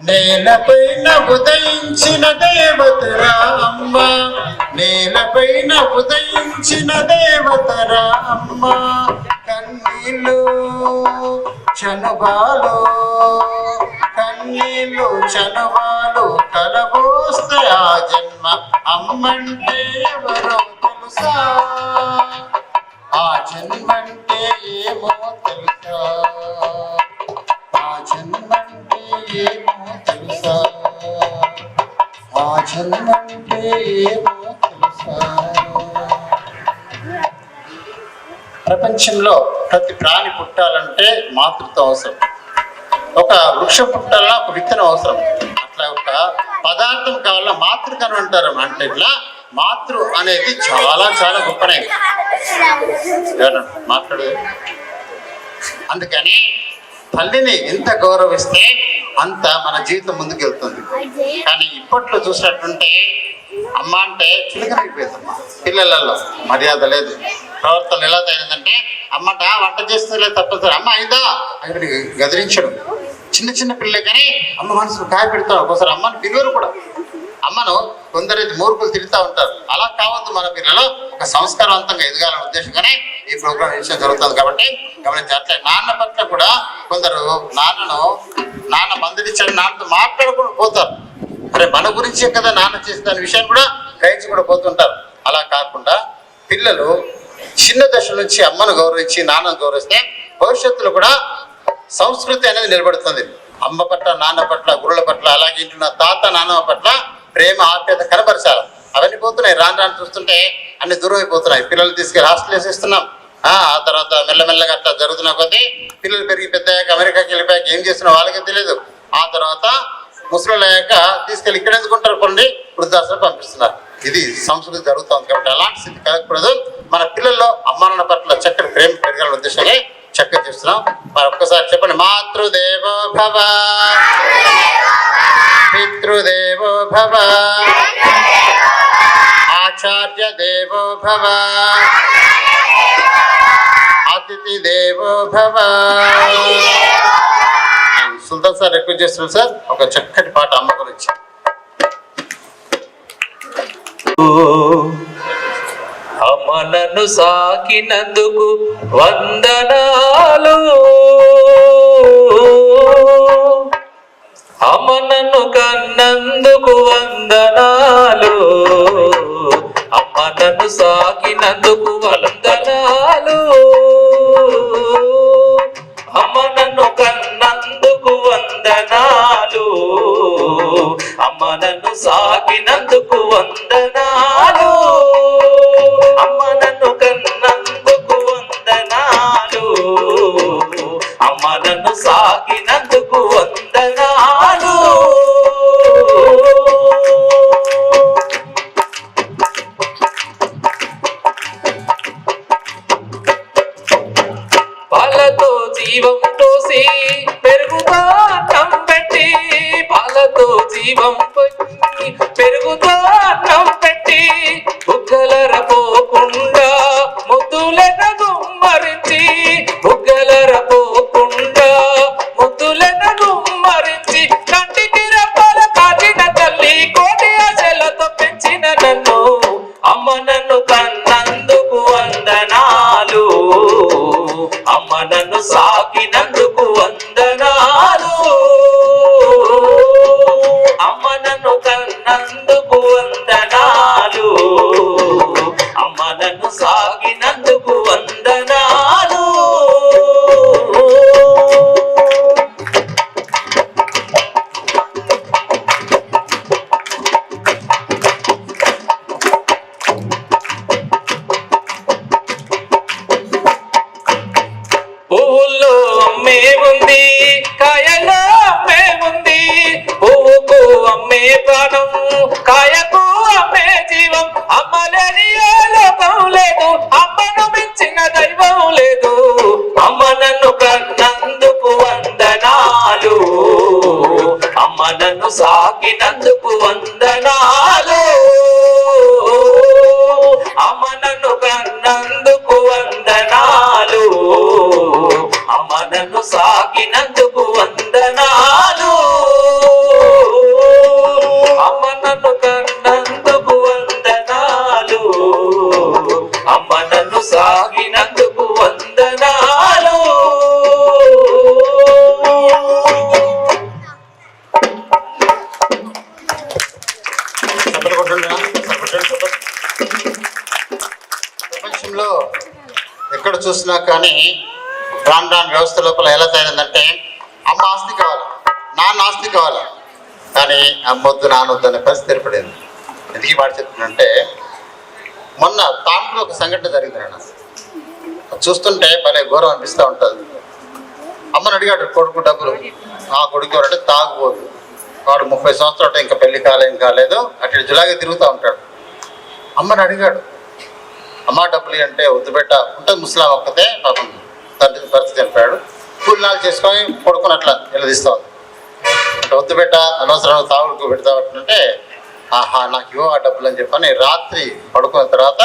నేలపైన ఉదయించిన దేవతరా అమ్మ, నేలపైన ఉదయించిన దేవతరా అమ్మ, కన్నీళ్ళు చనుబాలు, కన్నీళ్ళు చనుబాలు కలబోస్తే ఆ జన్మ అమ్మంటే ఎవరో తెలుసా, ఆ జన్మంటే ఏమో తెలుసా, ఆ జన్మంటే ఏమో తెలుసా, ఆ జన్మంటే ఏమో తెలుసా. ప్రపంచంలో ప్రతి ప్రాణి పుట్టాలంటే మాతృత్వం అవసరం, ఒక వృక్షం పుట్టాలన్నా ఒక విత్తనం అవసరం, అట్లా ఒక పదార్థం కావాలన్నా మాతృకను అంటారు. అంటే ఇట్లా మాతృ అనేది చాలా చాలా గొప్పనే మాట్లాడు. అందుకని తల్లిని ఎంత గౌరవిస్తే అంత మన జీవితం ముందుకు వెళ్తుంది. కానీ ఇప్పట్లో చూసినట్టుంటే అమ్మ అంటే చులకనైపోయిందమ్మా, పిల్లలలో మర్యాద లేదు, ప్రవర్తన ఎలా తయారైందంటే అమ్మట వంట చేస్తే తప్పనిసరి అమ్మ అయిందా అని గదిలించడం. చిన్న చిన్న పిల్లలే కానీ అమ్మ మనసును కాయ పెడతారు, ఒకసారి అమ్మని పిలువరు కూడా. అమ్మను కొందరైతే మూర్ఖులు తిరుగుతూ ఉంటారు, అలా కావద్దు. మన పిల్లలు ఒక సంస్కారవంతంగా ఎదగాలనే ఉద్దేశంగానే ఈ ప్రోగ్రాం విషయం జరుగుతుంది. కాబట్టి గమనించాలి. నాన్న పట్ల కూడా కొందరు నాన్న మందలించాడు, నాన్నతో మాట్లాడకుండా పోతారు. అరే మన గురించే కదా నాన్న చేసిన దాని విషయాన్ని కూడా గ్రహించి కూడా పోతుంటారు. అలా కాకుండా పిల్లలు చిన్న దశ నుంచి అమ్మను గౌరవించి నాన్నను గౌరవిస్తే భవిష్యత్తులో కూడా సంస్కృతి అనేది నిలబడుతుంది. అమ్మ పట్ల, నాన్న పట్ల, గురువుల పట్ల, అలాగే ఇంటున్న తాత నాన్నమ్మ పట్ల ప్రేమ, ఆప్యాయత కనపరచాలి. అవన్నీ పోతున్నాయి, రాను రాను చూస్తుంటే అన్ని దూరం అయిపోతున్నాయి. పిల్లలు తీసుకెళ్ళి హాస్టల్ వేసేస్తున్నాం. ఆ తర్వాత మెల్లమెల్లగా అట్లా జరుగుతున్న కొద్దీ పిల్లలు పెరిగి పెద్దయ్యాక అమెరికాకి వెళ్ళిపోయాక ఏం చేస్తున్నా వాళ్ళకే తెలియదు. ఆ తర్వాత ముసలు అయ్యాక తీసుకెళ్ళి ఇక్కడ ఎందుకుంటారు, కొన్ని వృద్ధాశ్రమం పంపిస్తున్నారు. ఇది సంస్కృతి జరుగుతుంది. కాబట్టి అలాంటి స్థితి కలగకూడదు. మన పిల్లల్లో అమ్మ నాన్న పట్ల చక్కటి ప్రేమ పెరగాలనే ఉద్దేశాన్ని చక్కగా చేస్తున్నాం. మరి ఒక్కసారి చెప్పండి, మాతృదేవో భవ, పితృదేవో భవ, ఆచార్య దేవో భవ, అతిథి దేవో భవ. సుల్తాన్ సార్ రిక్వెస్ట్ చేస్తున్నాం సార్, ఒక చక్కటి పాట అమ్మ గురించి. అమ్మ నన్ను సాకినందుకు వందనాలు, అమ్మ నన్ను కన్నందుకు వందనాలు, అమ్మ నన్ను సాకినందుకు వందనాలు, నన్ను సాకినందుకు వందనాలు, అమ్మ నన్ను కన్నందుకు వందనాలు, అమ్మ నన్ను సాకినందుకు వందనాలు, అమ్మ నన్ను కన్నందుకు వందనాలు, అమ్మ నన్ను సాగినందుకు వందనాలు. ప్రపంచంలో ఎక్కడ చూసినా కానీ రాను రాను వ్యవస్థ లోపల ఎలా తయారైందంటే అమ్మ ఆస్తి కావాలి, నాన్న ఆస్తి కావాలి, కానీ అమ్మొద్దు నానొద్దు అనే పరిస్థితి ఏర్పడింది. ఎందుకు మాట చెప్తుందంటే మొన్న తాంట్లో ఒక సంఘటన జరిగింది నాన్న, చూస్తుంటే భలే ఘోరం అనిపిస్తూ ఉంటుంది. అమ్మని అడిగాడు కొడుకు డబ్బులు, ఆ కొడుకు ఎవరంటే తాగుబోదు, వాడు 30 సంవత్సరాలు ఇంకా పెళ్లి ఏం కాలేదు, అటు జులాగే తిరుగుతూ ఉంటాడు. అమ్మని అడిగాడు, అమ్మ డబ్బులు అంటే వద్దు పెట్ట ఉంటుంది, ముస్లాం ఒక్కతే పాపం తండ్రి పరిస్థితి చనిపోయాడు, కూలినాలు చేసుకొని కొడుకుని అట్లా నిలదీస్తూ ఉంది. వద్దు పెట్ట అనవసరం తాగుడుకు పెడతామంటే ఆహా నాకు ఇవ్వ ఆ డబ్బులు అని చెప్పని రాత్రి పడుకున్న తర్వాత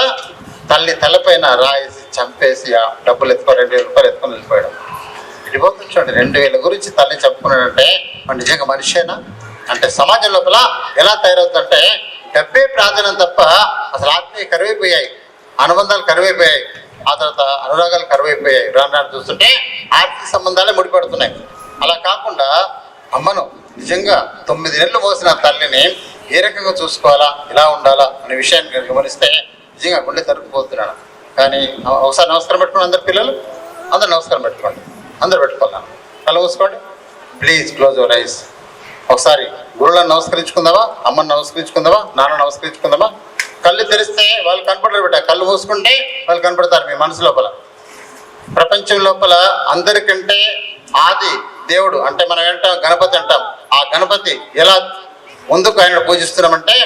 తల్లి తలపైన రాయేసి చంపేసి ఆ డబ్బులు 2,000 రూపాయలు ఎత్తుకొని వెళ్ళిపోయాడు. ఇటుపోతుంది చూడండి, 2,000 గురించి తల్లిని చెప్పుకున్నాడంటే మన నిజంగా మనిషేనా? అంటే సమాజం లోపల ఎలా తయారవుతుందంటే డబ్బే ప్రాధాన్యం తప్ప అసలు ఆత్మీయ కరువైపోయాయి, అనుబంధాలు కరువైపోయాయి, ఆ తర్వాత అనురాగాలు కరువైపోయాయి. రాను రాను చూస్తుంటే ఆర్థిక సంబంధాలే ముడిపడుతున్నాయి. అలా కాకుండా అమ్మను నిజంగా 9 నెలలు మోసిన తల్లిని ఏ రకంగా చూసుకోవాలా, ఇలా ఉండాలా అనే విషయాన్ని గమనిస్తే నిజంగా గుండె తరుపుపోతున్నాను. కానీ ఒకసారి నమస్కారం పెట్టుకోండి, అందరు పిల్లలు అందరు నమస్కారం పెట్టుకోండి, అందరు పెట్టుకోవాలా, కళ్ళు మూసుకోండి, ప్లీజ్ క్లోజ్ యువర్ ఐస్. ఒకసారి గురువులను నమస్కరించుకుందామా, అమ్మని నమస్కరించుకుందామా, నాన్న నమస్కరించుకుందామా. కళ్ళు తెరిస్తే వాళ్ళు కనపడరు బిడ్డ, కళ్ళు మూసుకుంటే వాళ్ళు కనపడతారు మీ మనసు లోపల. ప్రపంచం లోపల అందరికంటే ఆది దేవుడు అంటే మనం ఏంటాం గణపతి అంటాం. ఆ గణపతి ఎలా ముందుకు ఆయన పూజిస్తున్నామంటే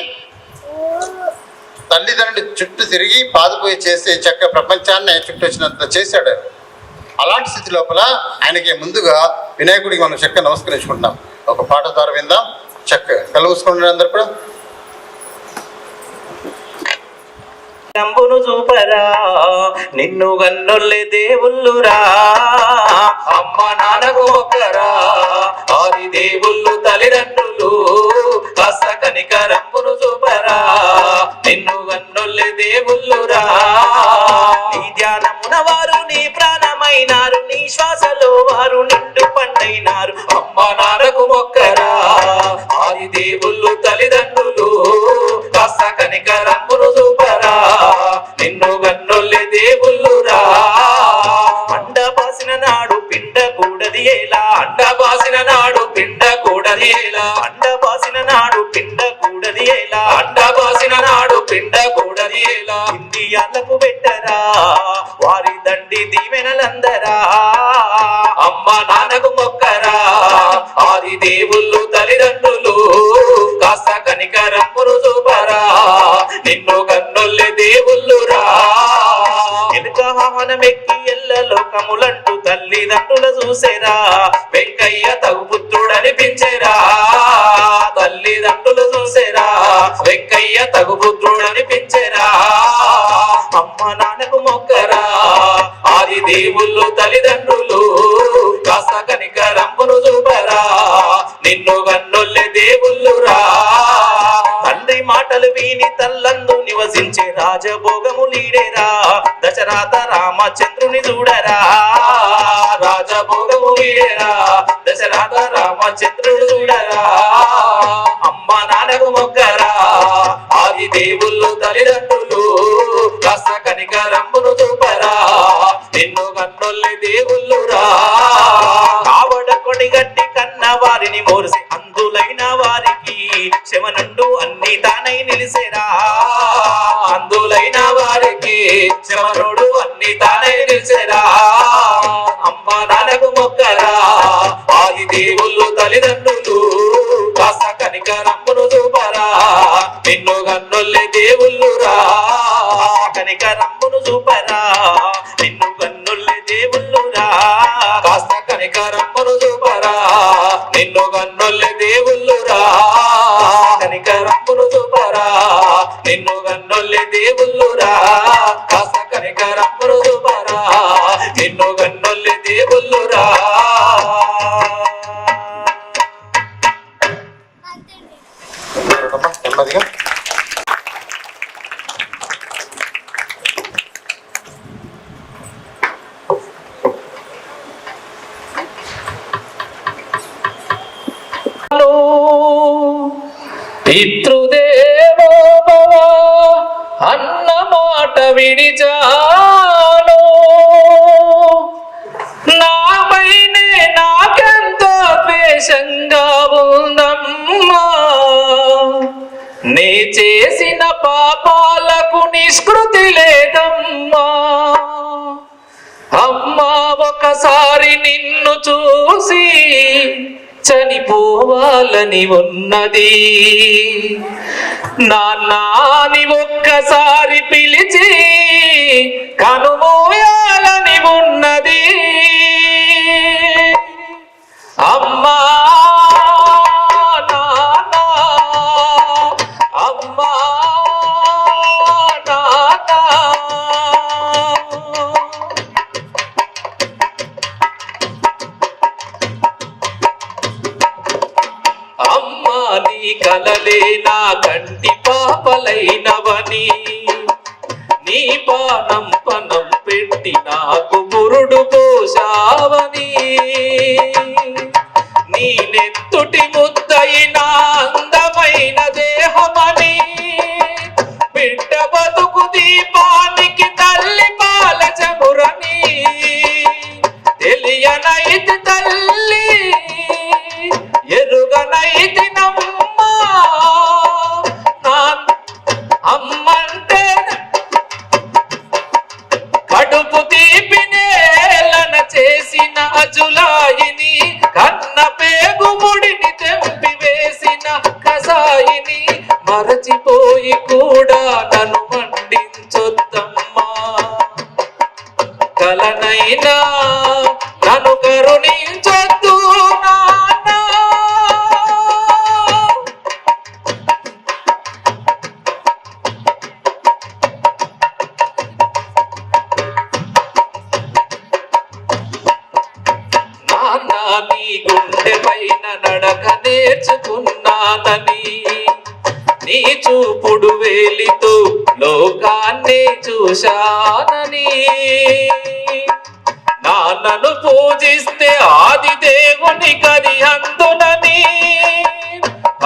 తల్లిదండ్రులు చుట్టూ తిరిగి పాదుపోయి చేసి చక్క ప్రపంచాన్ని చుట్టూ వచ్చినంత చేశాడు. అలాంటి స్థితి లోపల ఆయనకి ముందుగా వినాయకుడికి మనం చక్క నమస్కరించుకుంటున్నాం. ఒక పాట ద్వారా విందాం, చక్క కళ్ళు మూసుకుంటున్నారు అందరు కూడా. నంబును చూపరా నిన్ను గన్నొల్లే దేవుళ్ళురా, అమ్మ నాన్నకు మొక్కరా ఆది దేవుళ్ళు తల్లిదండ్రులు, కాస్త కనికరంబును చూపరా నిన్ను గన్నొల్లే దేవుళ్ళురా. నీ ధ్యానమున వారు నీ ప్రాణమైనారు, నీ శ్వాసలో వారు నిండు పండైనారు, అమ్మ నాన్నకు మొక్కరా ఆది దేవుళ్ళు తల్లిదండ్రులు, కాస్త కనికరంబును చూపరా నిన్ను గన్నొల్లే దేవుళ్ళురా. అండ బాసిన నాడు పిండ కూడది ఎలా, అండ బాసిన నాడు పిండ కూడది ఎలా, అండ బాసిన నాడు పిండ కూడది ఎలా, అండ బాసిన నాడు పిండ కూడది ఎలా. ఇండియాలకు పెట్టరా వారి దండి దీవెనలందరా, అమ్మ నాన్నకు మొక్కరా ఆది దేవుళ్ళు తల్లిదండ్రులు, కాస్త కనికరమ్మును చూపరా నిన్ను గన్నొల్లే దేవుళ్ళురా. ఎలుక వాహనమెక్కి ఎల్ల లోకములంటూ తల్లిదండ్రుల చూసేరా, వెంకయ్య తగు పుత్రుడనిపించేరా, తల్లిదండ్రులు చూసేరా వెంకయ్య తగు పుత్రుడనిపించేరా. అమ్మ నాన్నకు మొక్కరా ఆది దేవుళ్ళు తల్లిదండ్రులు, కాస్త కనికరంబును చూపరా నిన్ను గన్నొల్లే దేవుళ్ళురా. తండ్రి మాటలు విని తల్లందు నివసించే రాజభోగములీడేరా, దశరథ రామచంద్రుని చూడరా, రాజభోగములీడేరా దశరథ రామచంద్రుని చూడరా. అమ్మ నాన్నకు మొక్కరా ఆది దేవుళ్ళు తల్లిదండ్రులు, కాస్త కనికరంబును చూపరా నిన్ను గన్నొల్లే దేవుళ్ళురా. కావడ కొడిగట్టి కన్న వారిని మోర్సి అందులైన వారికి శమనుండు అన్ని తానై నిలిసేరా, అందులైన వారికి శమనుడు అన్ని తానై నిలిసేరా. అమ్మ నాన్నకు మొక్కరా ఆది దేవుళ్ళు తల్లిదండ్రులు, కాస్త కనికరమ్మును చూపరా నిన్ను గన్నొల్లే దేవుళ్ళురా. కనికరమ్మును చూపరా నిన్ను గన్నొల్లే దేవుళ్ళురా, కాస్త కనికరమ్మును చూపరా నిన్ను గన్నొల్లే దేవుళ్ళురా. నిన్ను గన్నొల్లి దేవుళ్ళురా కాస్త కనికరం మృదుపరా నిన్ను గన్నొల్లి దేవుళ్ళురా నెమ్మదిగా పితృదేవో భవ అన్న మాట విడిచాను నాపైనే నాకెంతో ద్వేషంగా ఉందమ్మా నే చేసిన పాపాలకు నిష్కృతి లేదమ్మా అమ్మా ఒకసారి నిన్ను చూసి చనిపోవాలని ఉన్నది నాన్నని ఒక్కసారి పిలిచి కనుమోయాలని ఉన్నది అమ్మా నాన్న అమ్మా నాన్న అమ్మా నీ కలలే నా కంటి పాపలైనవని నీ పానం పనం పెట్టి నాకు పురుడు పోశావని నీ నెత్తుటి ముద్దయిన అందమైన దేహమని బిడ్డ బతుకు దీపానికి తల్లి పాల చమురని తెలియనైతి తల్లి ఎరుగనైతి నమ్మా నా అమ్మంటే కడుపు తీపినేలన చేసిన జులాయిని కన్న పేగు ముడిని తెంపి వేసిన కసాయిని మరచిపోయి కూడా నన్ను మండించొద్దమ్మా కలనైనా నన్ను కరుణించొద్దు నాన్న నాన్న నీ గుండె పైన నడక నేర్చుకున్నానని నీ చూపుడు వేలితో లోకాన్ని చూశానని నాన్నను పూజిస్తే ఆది దేవుని కది అందునని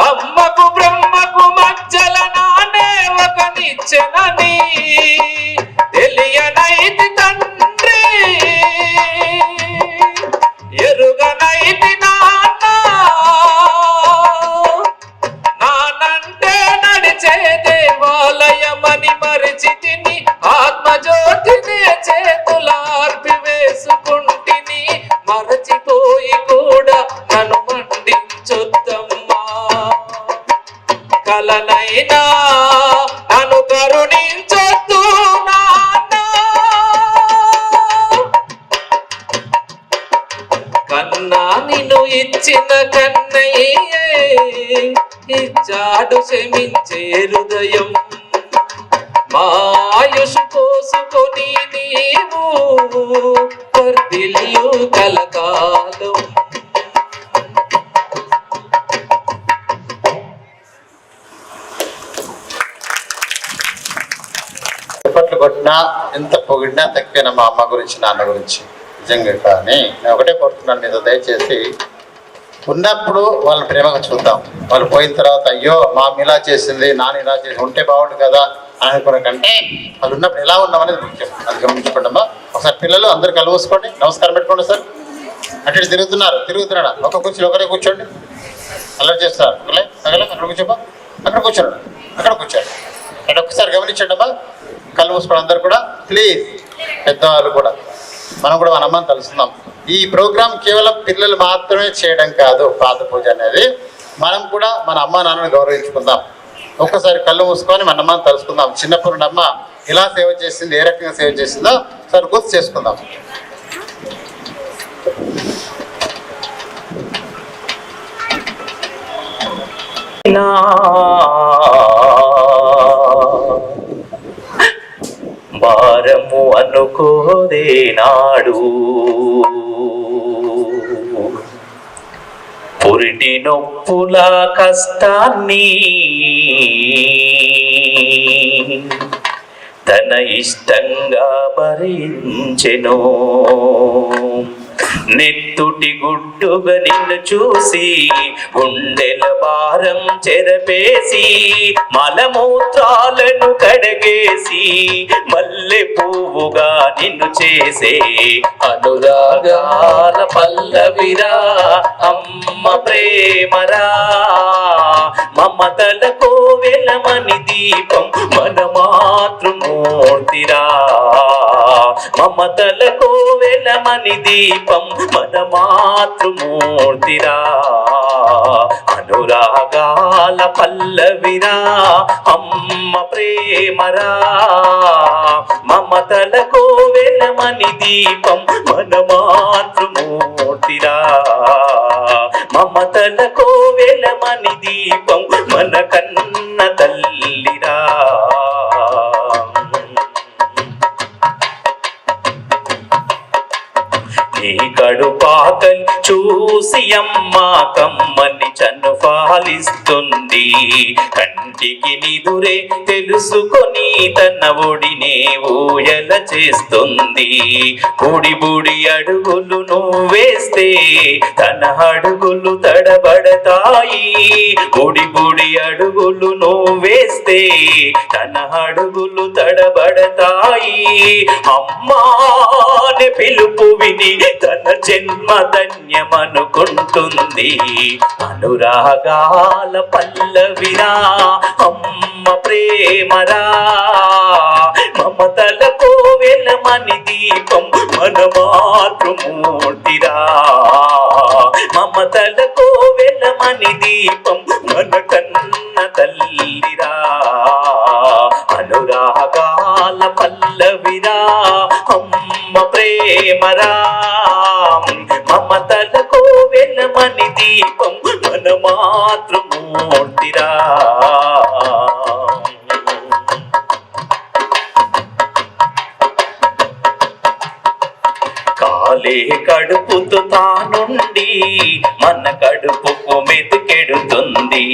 అమ్మకు బ్రహ్మకు మధ్యల నానే ఒక నిచ్చెనని తెలియనైతి తండ్రి ఎరుగనైతి నాన్న నానంటే నడిచే దేవాలయమని మరిచితిని ఆత్మజ్యోతిని చేతులార్పి వేసుకుంటిని మరచిపోయి కూడా నన్ను మండించొద్దమ్మా కలనైనా నన్ను కరుణించొద్దు నాన్న కన్నా నిన్ను ఇచ్చిన కన్నయ్యే ఇచ్చాడు క్షమించే హృదయం మాయుషు పోసుకొని నీవు వర్ధిల్లు కలకాలం చెప్పట్లు కొట్టినా ఎంత పొగిడినా తక్కువ మా అమ్మ గురించి నాన్న గురించి నిజంగా. కానీ నేను ఒకటే కోరుతున్నాను మీద దయచేసి ఉన్నప్పుడు వాళ్ళని ప్రేమగా చూద్దాం. వాళ్ళు పోయిన తర్వాత అయ్యో మా అమ్మ ఇలా చేసింది నాన్న ఇలా చేసి ఉంటే బాగుండు కదా అని అనుకునే కంటే వాళ్ళు ఉన్నప్పుడు ఎలా ఉన్నాం అనేది ముఖ్యం. అది గమనించుకోండి అమ్మా. ఒకసారి పిల్లలు అందరు కలువసుకోండి, నమస్కారం పెట్టుకోండి సార్. అటు తిరుగుతున్నాడా ఒక కుర్చీలో ఒకరే కూర్చోండి. అల్లరి చేస్తారు అక్కడ కూర్చోమ్మా, అక్కడ కూర్చోండి, అక్కడ కూర్చోండి. అక్కడ ఒకసారి గమనించండి అమ్మా. కళ్ళు మూసుకోండి అందరు కూడా ప్లీజ్. పెద్దవాళ్ళు కూడా మనం కూడా మన అమ్మని తలుస్తున్నాం. ఈ ప్రోగ్రాం కేవలం పిల్లలు మాత్రమే చేయడం కాదు. పాద పూజ అనేది మనం కూడా మన అమ్మ నాన్నని గౌరవించుకుందాం. ఒక్కసారి కళ్ళు మూసుకొని మన అమ్మని తలుసుకుందాం. చిన్నప్పుడు అమ్మ ఎలా సేవ చేసింది, ఏ రకంగా సేవ చేసిందో ఒకసారి గుర్తు చేసుకుందాం. నా అనుకోదేనాడు. పురిటి నొప్పుల కష్టాన్ని తన ఇష్టంగా భరించెను. నెత్తుటి గుడ్డుగా నిన్ను చూసి గుండెల భారం చెరపేసి మలమూత్రాలను కడగేసి మల్లె పువ్వుగా నిన్ను చేసే అనురాగాల పల్లవిరా అమ్మ ప్రేమరా. మమతల కోవెలమని దీపం మన మాతృమూర్తిరా. మమతల కోవెలమని దీపం మన మాతృమూర్తిరా. అనురాగాల పల్లవిరా అమ్మ ప్రేమరా. మమతల కోవెలమని దీపం మన మాతృమూర్తిరా. మమతల కోవెలమని దీపం మన కన్న తల్లిరా. నీ కడుపాకలి చూసి అమ్మ కమ్మని చన్ను పాలిస్తుంది. కంటికి నిదురే తెలుసుకొని తన ఒడినే ఊయల చేస్తుంది. బుడి బుడి అడుగులు నువ్వేస్తే తన అడుగులు తడబడతాయి. బుడి బుడి అడుగులు నువ్వేస్తే తన అడుగులు తడబడతాయి. అమ్మాని పిలుపు విని తన జన్మ ధన్యమనుకుంటుంది. అనురాగాల పల్లవిరా అమ్మ ప్రేమరా. మమతల కోవెలమని దీపం మన మాతృమూర్తిరా. మమతల కోవెలమని దీపం మన కన్న తల్లిరా. అనురాగాల పల్లవిరా అమ్మ ప్రేమరా. మమతల కోవెలమని దీపం మన మాతృమూర్తిరా. కాలే కడుపుతో తానుండి మన కడుపుకు మెతుకెడుతుంది.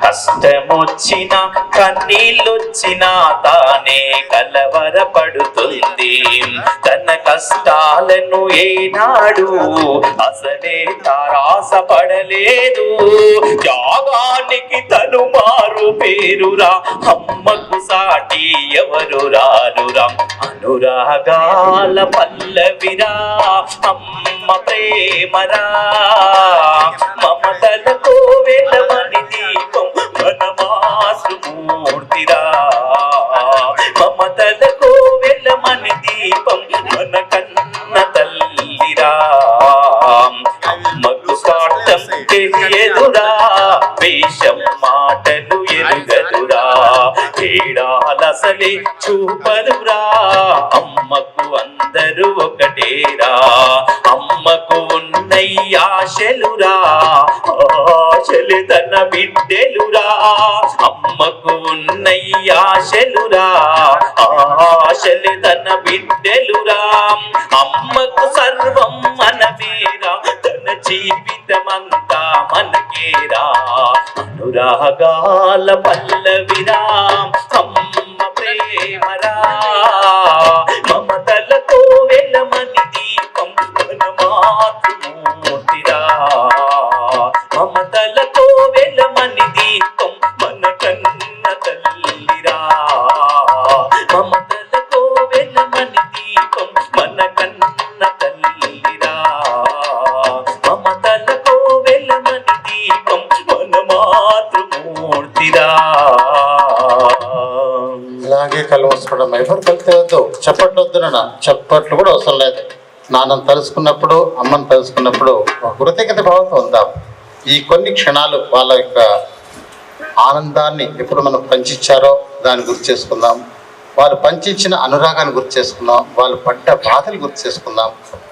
కష్టమొచ్చినా కన్నీళ్ళొచ్చినా తానే కలవరపడుతుంది. తన కష్టాలను ఏనాడు అసలే తారాసపడలేదు. త్యాగానికి తను మారు పేరురా. అమ్మకు సాటి ఎవరు రారురా. అనురాగాల పల్లవిరా అమ్మ ప్రేమరా. మమతల కోవెలమని దీపం మన మాతృమూర్తిరా. మమతల కోవెలమని దీపం మన కన్న తల్లిరా. అమ్మకు స్వార్థం తెలియదురా. వేషం మాటలు ఎరుగదురా. తేడాలసలే చూపదురా. అమ్మకు అందరూ ఒకటేరా. అమ్మకు ఉన్నయ్య ఆశలురా. ఆశలు తన బిడ్డలురా. అమ్మకు ఉన్నయ్య ఆశలురా. ఆశలు తన బిడ్డలురా. అమ్మకు సర్వం మనమేరా. తన జీవితమంతా మనకేరా. అనురాగాల పల్లవిరా అమ్మ ప్రేమరా. మమతల కోవెలమని దీపం మన మాతృమూర్తిరా. మమతల కోవెలమని దీపం మన కన్న తల్లిరా. మమతల కోవెలమని దీపం మన కన్న తల్లిరా. మమతల కోవెలమని దీపం మన మాతృమూర్తిరా. ఇలాగే కళ్ళు మూసుకోవడం ఎవరు కలిపేవద్దు. చప్పట్లు వద్దు నాన్న. చప్పట్లు కూడా అవసరం లేదు. నాన్నను తలుసుకున్నప్పుడు అమ్మను తలుసుకున్నప్పుడు కృతజ్ఞత భావంతో ఉందాం. ఈ కొన్ని క్షణాలు వాళ్ళ యొక్క ఆనందాన్ని ఎప్పుడు మనం పంచిచ్చారో దాన్ని గుర్తు చేసుకుందాం. వాళ్ళు పంచించిన అనురాగాన్ని గుర్తు చేసుకుందాం. వాళ్ళు పడ్డ బాధలు గుర్తు చేసుకుందాం.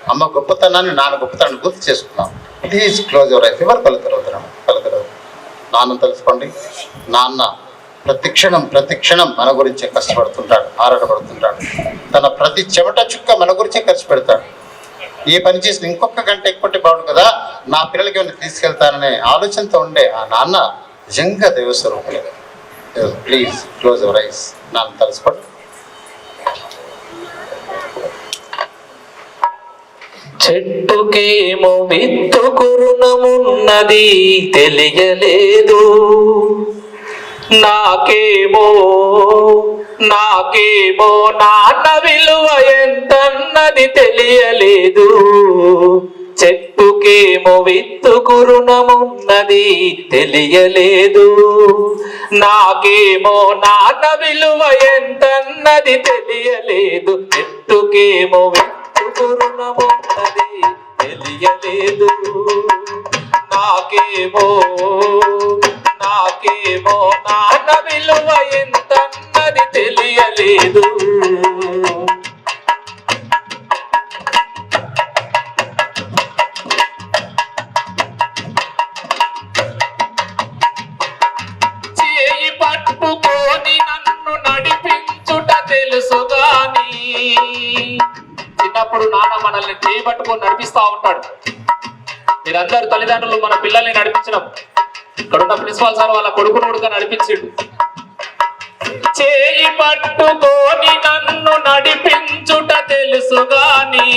అమ్మ గొప్పతనాన్ని నాన్న గొప్పతనాన్ని గుర్తు చేసుకుందాం. Please close your ice. ఎవరు కలుగుతారు? నాన్నను తెలుసుకోండి. నాన్న ప్రతి క్షణం మన గురించే కష్టపడుతుంటాడు, ఆరాటపడుతుంటాడు. తన ప్రతి చెమట చుక్క మన గురించే ఖర్చు పెడతాడు. ఏ పని చేసిన ఇంకొక గంట ఎక్కువ బాగుండు కదా, నా పిల్లలకి ఏమైనా తీసుకెళ్తాననే ఆలోచనతో ఉండే ఆ నాన్న నిజంగా దైవస్వరూపులే. Please close your eyes. నాన్న తలుసుకోండి. చెట్టుకేమో విత్తు కురుణమున్నది తెలియలేదు, నాకేమో నాన్న విలువ ఎంతన్నది తెలియలేదు. చెట్టుకేమో విత్తు కురుణమున్నది తెలియలేదు, నాకేమో నాన్న విలువ ఎంతన్నది తెలియలేదు. చెట్టుకేమో విత్తు కురుణమున్నది తెలియలేదు, నాకేమో నాన్న విలువ ఎంతన్నది తెలియలేదు. చేయి పట్టుకొని నన్ను నడిపించుట తెలుసు గాని, చిన్నప్పుడు నాన్న మనల్ని చేయి పట్టుకొని నడిపిస్తా ఉంటాడు. మీరందరూ తల్లిదండ్రులు మన పిల్లల్ని నడిపించడం, ఇక్కడున్న ప్రిన్సిపాల్ సార్ వాళ్ళ కొడుకునుడుగా నడిపించిండు. చేయి పట్టుకొని నన్ను నడిపించుట తెలుసు గాని,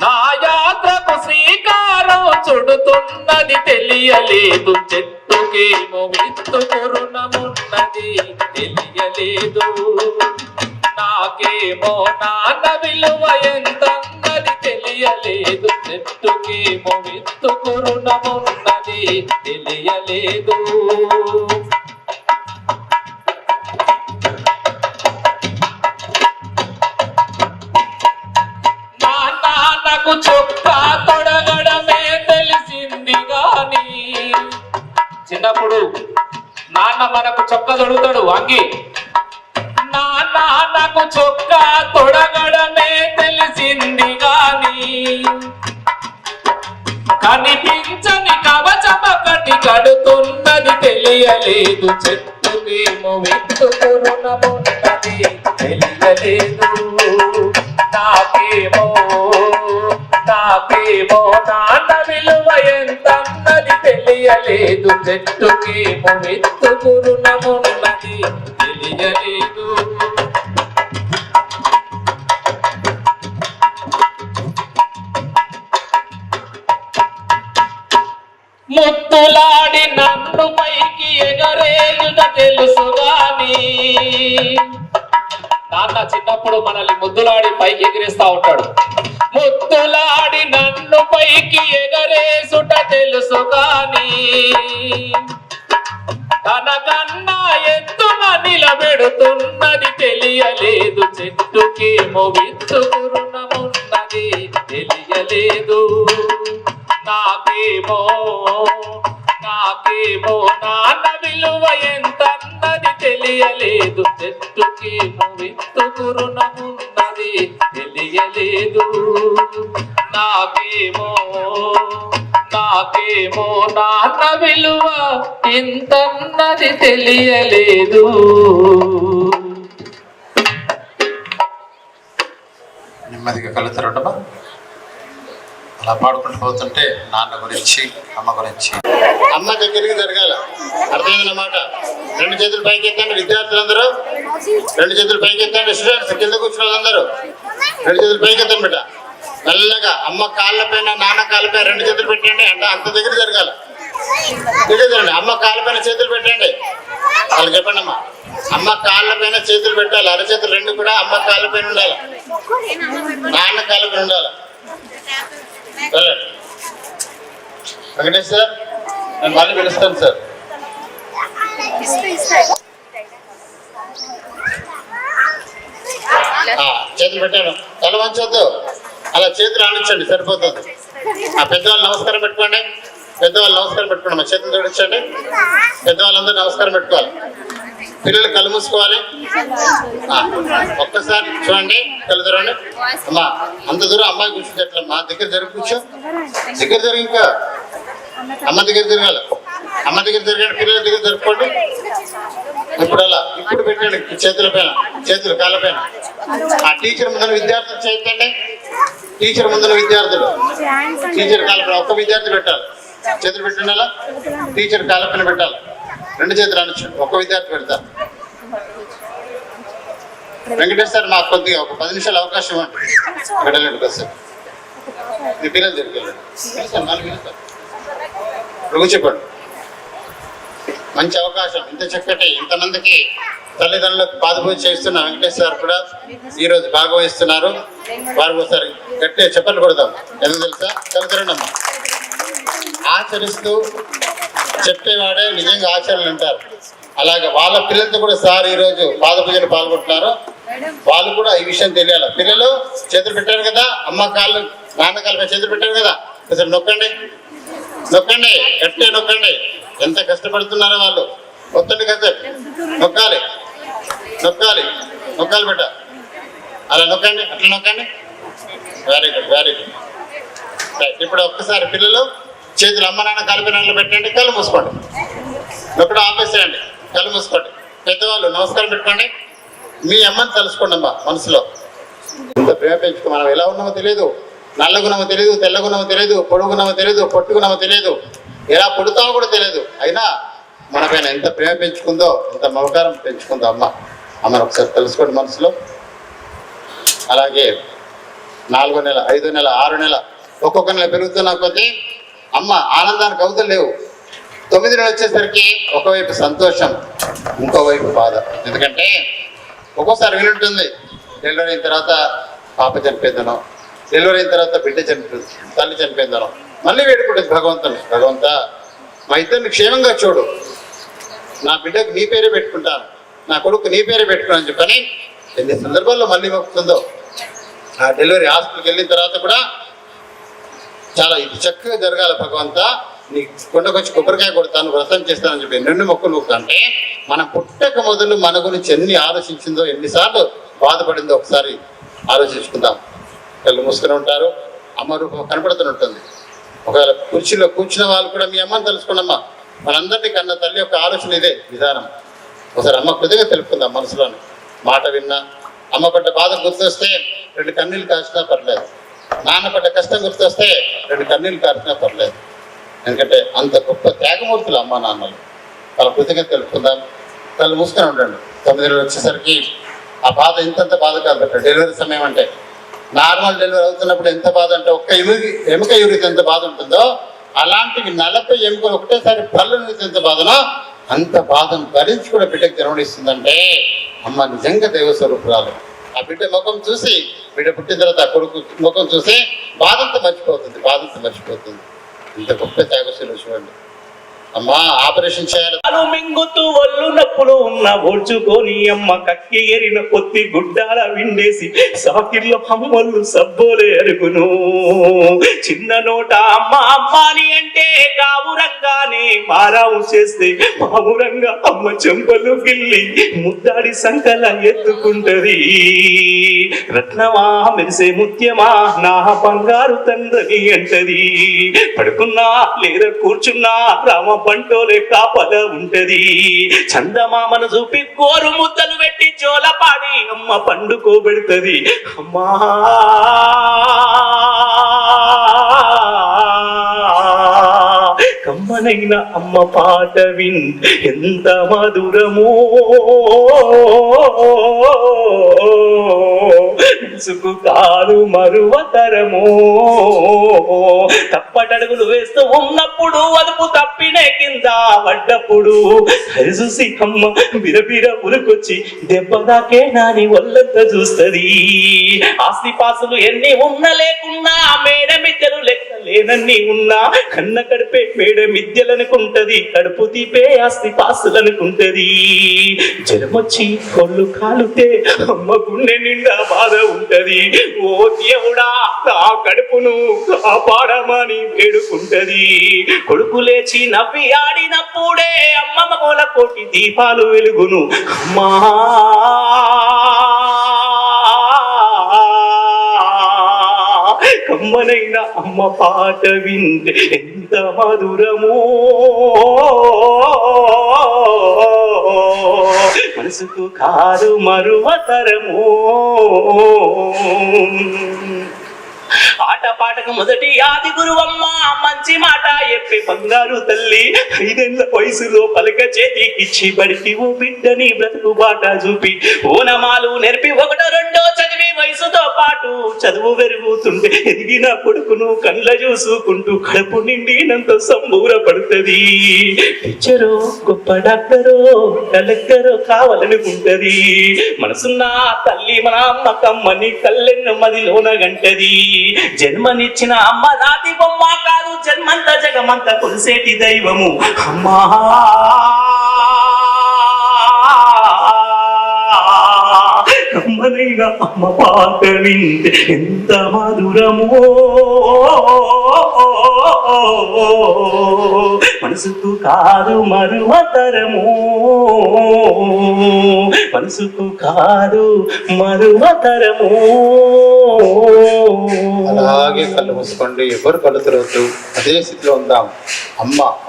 నా యాత్రకు శ్రీకారం చుడుతున్నది తెలియలేదు. చెట్టుకేమో విత్తు కురుణమున్నది తెలియలేదు, నాకేమో నాన్న విలువ ఎంతన్నది తెలియలేదు. చెట్టుకేమో విత్తు కురుణమున్నది తెలియలేదు. నా నాన్నకు చొక్కా తొడగడమే తెలిసింది గాని, చిన్నప్పుడు నాన్న మనకు చొక్కా తొడుగుతాడు అంగి, నా నాన్నకు చొక్కా తొడగడమే తెలిసింది గాని, కనిపించని కవచమొకటి కడుతున్నది తెలియలేదు. చెట్టుకేమో విత్తు కురుణమున్నది తెలియలేదు, నాకేమో నాన్న విలువ ఎంతన్నది తెలియలేదు. చెట్టుకేమో విత్తు కురుణమున్నది తెలియలేదు. ముత్తులాడి నన్ను పైకి ఎగరేయుట తెలుసు గాని, నాన్న చిన్నప్పుడు మనల్ని ముద్దులాడి పైకి ఎగిరేస్తా ఉంటాడు. ముద్దులాడి నన్ను పైకి ఎగరేసుట తెలుసు గాని, తనకన్నా ఎత్తున నిలబెడుతున్నది తెలియలేదు. చెట్టుకేమో విత్తు కురుణమున్నది తెలియలేదు, నాకేమో నాన్న విలువ ఎంతన్నది తెలియలేదు. చెట్టుకేమో విత్తు కురుణమున్నది తెలియలేదు, నాకేమో నాన్న విలువ ఎంతన్నది తెలియలేదు. నెమ్మదిగా కళ్ళు తెరవటమా. అలా పాడుకుంటూ పోతుంటే నాన్న గురించి, అమ్మ గురించి. అమ్మ దగ్గరికి జరగాల, అర్థమైందన్నమాట. రెండు చేతులు పైకి ఎత్తండి విద్యార్థులందరూ, రెండు చేతులు పైకి ఎత్తండి. స్టూడెంట్స్ కింద కూర్చున్న వాళ్ళందరూ రెండు చేతులు పైకి ఎత్తండి బిడ్డ. మెల్లగా అమ్మ కాళ్ళపైన నాన్న కాళ్ళపైన రెండు చేతులు పెట్టండి. అంటే అంత దగ్గర జరగాల. దగ్గర అమ్మ కాళ్ళపైన చేతులు పెట్టండి. వాళ్ళు చెప్పండి అమ్మా, అమ్మ కాళ్ళపైన చేతులు పెట్టాలి. అరచేతులు రెండు కూడా అమ్మ కాళ్ళపైన ఉండాలి, నాన్న కాళ్ళపైన ఉండాలి. వెంకటేష్ సార్, నేను మళ్ళీ పిలుస్తాను సార్. చేతులు పెట్టాను, తల వంచొద్దు, అలా చేతులు ఆడించండి సరిపోతుంది. ఆ పెద్దవాళ్ళు నమస్కారం పెట్టుకోండి, పెద్దవాళ్ళు నమస్కారం పెట్టుకోండి. మా చేతులు జోడించండి. పెద్దవాళ్ళందరూ నమస్కారం పెట్టుకోవాలి. పిల్లలు కళ్ళు మూసుకోవాలి. ఒక్కసారి చూడండి, కళ్ళు తెరవండి. అమ్మా అంత దూరం అమ్మాయి కూర్చుంటే ఎట్లా? మా దగ్గర జరిగి కూర్చో, దగ్గర జరిగి ఇంకా అమ్మ దగ్గర తిరగాలి. అమ్మ దగ్గర జరగండి, పిల్లల దగ్గర జరుపుకోండి. ఇప్పుడు అలా ఇప్పుడు పెట్టండి చేతుల పైన, చేతులు కాళ్ళ పైన. ఆ టీచర్ ముందున విద్యార్థులు చేయండి. టీచర్ ముందున విద్యార్థులు, టీచర్ కాళ్ళ పైన ఒక్క విద్యార్థి పెట్టాలి. చేతులు పెట్టండి అలా. టీచర్ కాళ్ళ పైన పెట్టాలి. రెండు చేతులు అనొచ్చు, ఒక్క విద్యార్థి పెడతారు. వెంకటేష్ సార్ మాకు కొద్దిగా ఒక 10 నిమిషాలు అవకాశం ఇవ్వండి. వెళ్ళండి సార్, మీ పిల్లలు దగ్గరికి వెళ్ళండి. చెప్పండి. మంచి అవకాశం, ఇంత చక్కటి ఇంతమందికి తల్లిదండ్రులకు బాధపూజ చేస్తున్న వెంకటేష్ సార్ కూడా ఈరోజు భాగవహిస్తున్నారు. వారు ఒకసారి గట్టిగా చెప్పలు కొడదాం. ఎందుకు తెలుసా? చదువుతారండమ్మా. ఆచరిస్తూ చెప్పేవాడే నిజంగా ఆచరణలు అంటారు. అలాగే వాళ్ళ పిల్లలతో కూడా సార్ ఈరోజు పాదపూజలు పాల్గొంటున్నారు. వాళ్ళు కూడా ఈ విషయం తెలియాలి. పిల్లలు చేతులు పెట్టారు కదా, అమ్మ కాళ్ళు నాన్న కాళ్ళపై చేతులు పెట్టారు కదా, కొంచెం నొక్కండి, నొక్కండి, గట్టిగా నొక్కండి. ఎంత కష్టపడుతున్నారో వాళ్ళు. ఒత్తండి కదా, నొక్కాలి, నొక్కాలి, నొక్కాలి బిడ్డ. అలా నొక్కండి, అట్లా నొక్కండి. Very good, very good. ఇప్పుడు ఒక్కసారి పిల్లలు చేతులు అమ్మ నాన్న కాలిపినాల్లో పెట్టండి, కళ్ళు మూసుకోండి. నొక్కడం ఆపేసేయండి, కళ్ళు మూసుకోండి. పెద్దవాళ్ళు నమస్కారం పెట్టుకోండి. మీ అమ్మని తలుసుకోండి అమ్మా మనసులో. ఇంత ప్రేమ పెంచుకో. మనం ఎలా ఉన్నామో తెలియదు, నల్లగున్నామో తెలియదు, తెల్లగున్నామో తెలియదు, పొడుగున్నామో తెలియదు, పొట్టుకున్నామో తెలియదు, ఎలా పుడతామో కూడా తెలియదు. అయినా మన పైన ఎంత ప్రేమ పెంచుకుందో, ఎంత మమకారం పెంచుకుందో అమ్మ. అమ్మని ఒకసారి తెలుసుకోండి మనసులో. అలాగే 4వ నెల, 5వ నెల, 6వ నెల, ఒక్కొక్క నెల పెరుగుతున్న కొద్దీ అమ్మ ఆనందానికి అవతలు లేవు. 9వ నెల వచ్చేసరికి ఒకవైపు సంతోషం, ఇంకోవైపు బాధ. ఎందుకంటే ఒక్కోసారి వినుంటుంది, డెలివరీ అయిన తర్వాత పాప చనిపోయిందనో, డెలివరీ అయిన తర్వాత బిడ్డ చనిపోయింది, తల్లి చనిపోయిందనో, మళ్ళీ వేడుకుంటుంది భగవంతుని. భగవంతా మా ఇద్దరిని క్షేమంగా చూడు, నా బిడ్డకు నీ పేరే పెట్టుకుంటాను, నా కొడుకు నీ పేరే పెట్టుకున్నాను చెప్పని ఎన్ని సందర్భాల్లో మళ్ళీ మొక్కుతుందో. ఆ డెలివరీ హాస్పిటల్కి వెళ్ళిన తర్వాత కూడా చాలా ఇది చక్కగా జరగాలి భగవంతా, నీ కొండకొచ్చి కొబ్బరికాయ కొడతాను, వ్రతం చేస్తానని చెప్పి ఎన్నెన్ని మొక్కులు మొక్కుతుంటే, మనం పుట్టక మొదలు మన గురించి ఎన్ని ఆలోచించిందో, ఎన్నిసార్లు బాధపడిందో ఒకసారి ఆలోచించుకుందాం. కళ్ళు మూసుకుని ఉంటారు, అమ్మ రూపం కనపడుతూనే ఉంటుంది. ఒకవేళ కుర్చీలో కూర్చున్న వాళ్ళు కూడా మీ అమ్మని తెలుసుకోండమ్మా. మనందరినీ కన్నా తల్లి యొక్క ఆలోచన ఇదే విధానం. ఒకసారి అమ్మ కొద్దిగా తెలుపుకుందాం మనసులోని. మాట విన్నా, అమ్మ పడ్డ బాధ గుర్తొస్తే 2 కన్నీళ్ళు కాచినా పర్లేదు, నాన్న పడ్డ కష్టం గుర్తొస్తే 2 కన్నీళ్ళు కాచినా పర్లేదు. ఎందుకంటే అంత గొప్ప త్యాగమూర్తులు అమ్మ నాన్నలు. వాళ్ళ కృతజ్ఞత తెలుపుకుందాం. కళ్ళు మూసుకొని ఉండండి. 9 నెలలు వచ్చేసరికి ఆ బాధ ఇంతంత బాధ కాదు. డెలివరీ సమయం అంటే నార్మల్ డెలివరీ అవుతున్నప్పుడు ఎంత బాధ అంటే ఒక్క ఎముక యూరిత ఎంత బాధ ఉంటుందో, అలాంటివి 40 ఎముకలు ఒకటేసారి పళ్ళు నుంచి ఎంత బాధనో అంత బాధను భరించి కూడా బిడ్డకు జన్మనిస్తుందంటే అమ్మ నిజంగా దైవ స్వరూపురాలు. ఆ బిడ్డ ముఖం చూసి, బిడ్డ పుట్టిన తర్వాత ఆ కొడుకు ముఖం చూసి బాధంతా మర్చిపోతుంది, బాధంతా మర్చిపోతుంది. ఇంత గొప్ప త్యాగశీలు చూడండి. అమ్మా ఆపరేషన్ చేయాలి. మింగుతూ ఒళ్ళు నప్పులు ఉన్న ఓడ్చుకొని అమ్మ కక్కి ఎరిన కొత్తి గుడ్డాల విండేసి సాకిర్లో అమ్మలు సబ్బోలే అరుగును. చిన్న నోట అమ్మ అమ్మాని అంటే గావురంగానే మారావు చేస్తే మామూరంగా అమ్మ చెంపలు గిల్లి ముద్దాడి సంకల ఎత్తుకుంటది. రత్నమా మెరిసే ముత్యమా నా బంగారు తండ్రి అంటది. పడుకున్నా లేదా కూర్చున్నా రామ పంటోలే కాపద ఉంటది. చందమామను చూపి గోరు ముద్దలు పెట్టి జోలపాడి అమ్మ పండుకోబెడుతది. అమ్మా కమ్మనైన అమ్మ పాట విన్ ఎంత మధురమో, మనసుకు కాదు మరువతరమో. తప్పటడుగులు వేస్తూ ఉన్నప్పుడు అదుపు తప్పినే కింద పడ్డప్పుడు చూసి అమ్మ బిరబిర ఉరుకొచ్చి దెబ్బదాకే నాని ఒళ్ళంతా చూస్తది. ఆస్తి పాసులు ఎన్ని ఉన్నా లేకున్నా మేడ మిద్దెలు లెక్క లేనన్ని ఉన్నా కన్న కడిపే మేడ మిద్దెలనుకుంటది, కడుపు తీపే ఆస్తి పాసులు అనుకుంటది. జనమొచ్చి కొళ్ళు కాలుతే అమ్మ గుండె నిండా బాధ ఉంటది. ఓ దేవుడా నా కడుపును కాపాడమని వేడుకుంటది. కొడుకు లేచి నవ్వి ఆడినప్పుడే అమ్మమ్మ కోల కోటి దీపాలు వెలుగును. అమ్మా కమ్మనైన అమ్మ పాట వింటే ఎంత మధురమో మనసుకు కాదు మరువతరమో ఆట పాటకు మొదటి ఆది గురువమ్మ మంచి మాట చెప్పి బంగారు తల్లి 5 ఏళ్ల వయసులో పలక చేతికిచ్చి బడికి ఓ బిడ్డని బ్రతుకు బాట చూపి ఓనమాలు నేర్పి 1 2 చదివి వయసుతో పాటు చదువు పెరుగుతుంటే ఎదిగిన కొడుకును కళ్ళ చూసుకుంటూ కడుపు నిండినంత సంబూరపడుతుంది టీచరో గొప్ప డాక్టరో కలెక్టరో కావాలనుకుంటది మనసున్న తల్లి మన అమ్మ కమ్మని కళ్ళెన్ను మదిలోన గంటది జన్మనిచ్చిన అమ్మ రాతి బొమ్మ కాదు జన్మంత జగమంత కొలిసేటి దైవము అమ్మా అమ్మనైనా అమ్మ పాట వింటే ఎంత మధురమో మనసుకు కాదు మరువతరము మనసుకు కాదు మరువతరము అలాగే కళ్ళు మూసుకోండి, ఎవరు కళ్ళు తెరవద్దు, అదే స్థితిలో ఉందాం.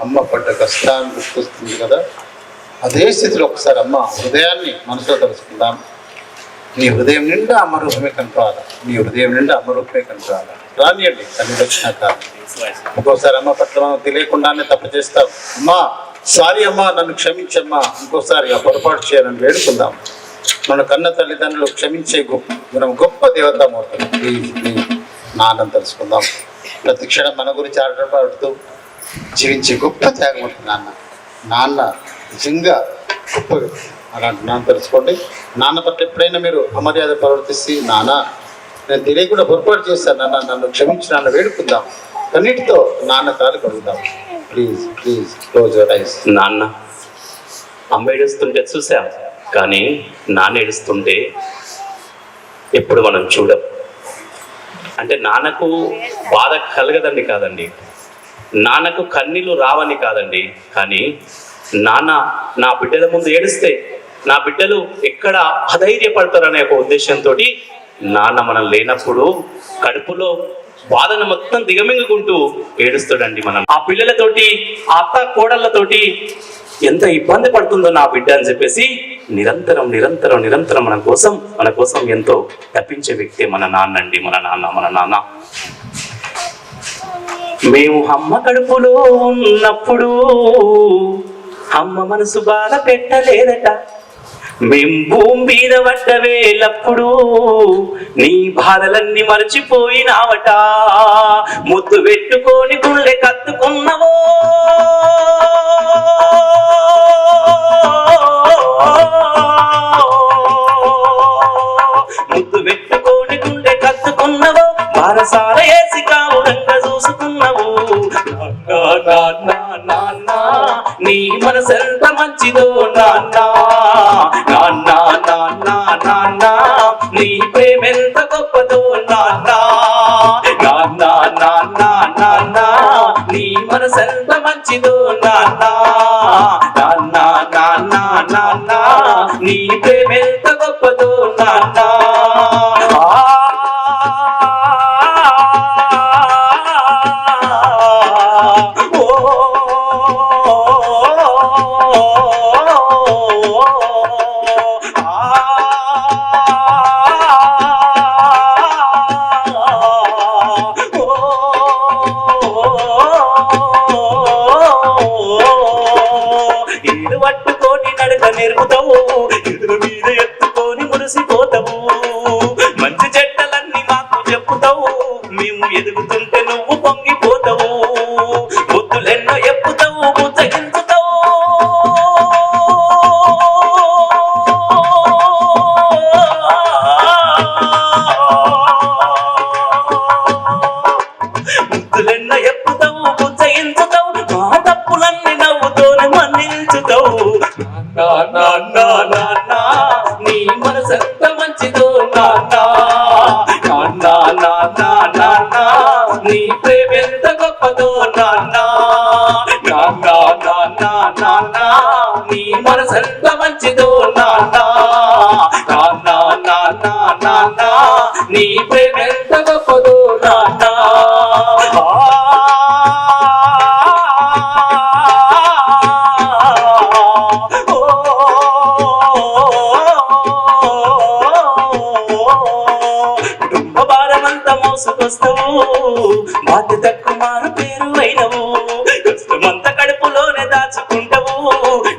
అమ్మ పడ్డ కష్టాన్ని గుర్తొస్తుంది కదా, అదే స్థితిలో ఒకసారి అమ్మ హృదయాన్ని మనసులో తెలుసుకుందాం. నీ హృదయం నిండా అమ్మ రూపమే కనపడాలి, నీ హృదయం నిండా అమ్మ రూపమే కనపడాలి. రానియండి తల్లి వచ్చినాక. ఇంకోసారి అమ్మ పట్ల మనం తెలియకుండానే తప్పు చేస్తాం. అమ్మా సారీ అమ్మా, నన్ను క్షమించమ్మా, ఇంకోసారి ఆ పొరపాటు చేయాలని వేడుకుందాం. మన కన్న తల్లిదండ్రులు క్షమించే గొప్ప దేవతామూర్తులు. ప్లీజ్ నాన్నని తెలుసుకుందాం. ప్రతి క్షణం మన గురించి ఆటపాడుతూ జీవించే గొప్ప త్యాగమూర్తి నాన్న నిజంగా గొప్ప. అలాంటి నాన్న తెలుసుకోండి. నాన్న పట్ల ఎప్పుడైనా మీరు అమర్యాద ప్రవర్తిస్తే, నాన్న నేను తెలియకుండా పొరపాటు చేస్తాను నాన్న, నన్ను క్షమించి నాన్న వేడుకుందాం. కన్నిటితో నాన్న కాలు కడుగుదాం. Please close your eyes. నాన్న అమ్మ ఏడుస్తుంటే చూసాం, కానీ నాన్న ఏడుస్తుంటే ఎప్పుడు మనం చూడం. అంటే నాన్నకు బాధ కలగదండి కాదండి, నాన్నకు కన్నీళ్ళు రావని కాదండి, కానీ నాన్న నా బిడ్డల ముందు ఏడిస్తే నా బిడ్డలు ఎక్కడ అధైర్యపడతారనే ఒక ఉద్దేశంతో నాన్న మనం లేనప్పుడు కడుపులో బాధను మొత్తం దిగమింగుకుంటూ ఏడుస్తాడండి. మనం ఆ పిల్లలతోటి ఆ అత్త కోడళ్ళతోటి ఎంత ఇబ్బంది పడుతుందో నా బిడ్డ అని చెప్పేసి నిరంతరం మన కోసం ఎంతో తప్పించే వ్యక్తి మన నాన్న అండి. మన నాన్న మేము అమ్మ కడుపులో ఉన్నప్పుడు అమ్మ మనసు బాధ పెట్టలేదట, మేం భూమి మీద పడ్డ వేలప్పుడు నీ బాధలన్నీ మరచిపోయినావట, ముద్దు పెట్టుకొని గుళ్ళె కత్తుకున్నవో ముద్దు పెట్టుకొని గుండె కత్తుకున్నవో, బారసాల వేసి కావురంగా చూసుకున్నవు. నాన్న నీ మనసెంత మంచిదో నాన్న నీ ప్రేమెంత గొప్పదో నాన్న నీ మనసెంత మంచిదో నాన్న నీ ప్రేమెంత గొప్పదో నాన్న. ఇల్లు పట్టుకొని నడక నేర్పుతావు, ఎదురు మీద ఎత్తుకొని మురిసిపోతావు, మంచి చెట్టలన్నీ మాకు చెప్పుతావు, మేము ఎదుగుతుంటే నువ్వు పొంగిపోతావు, బుద్ధులెన్నో ఎప్పుతావు బుద్ధగించుతావు. బుద్ధులెన్నో ఎప్పుతావు బుద్ధగించుతావు, మా తప్పులన్నీ నవ్వుతోనే మన్నించుతావు. నాన్న నీ మనసెంత మంచిదో నాన్న నీ ప్రేమెంత గొప్పదో నాన్న నీ మనసెంత మంచిదో నాన్న నీ ప్రేమెంత గొప్పదో నాన్న. మోసుకొస్తావు బాధ్యతకు మారు పేరు అయినవు కష్టమంతా కడుపులోనే దాచుకుంటావు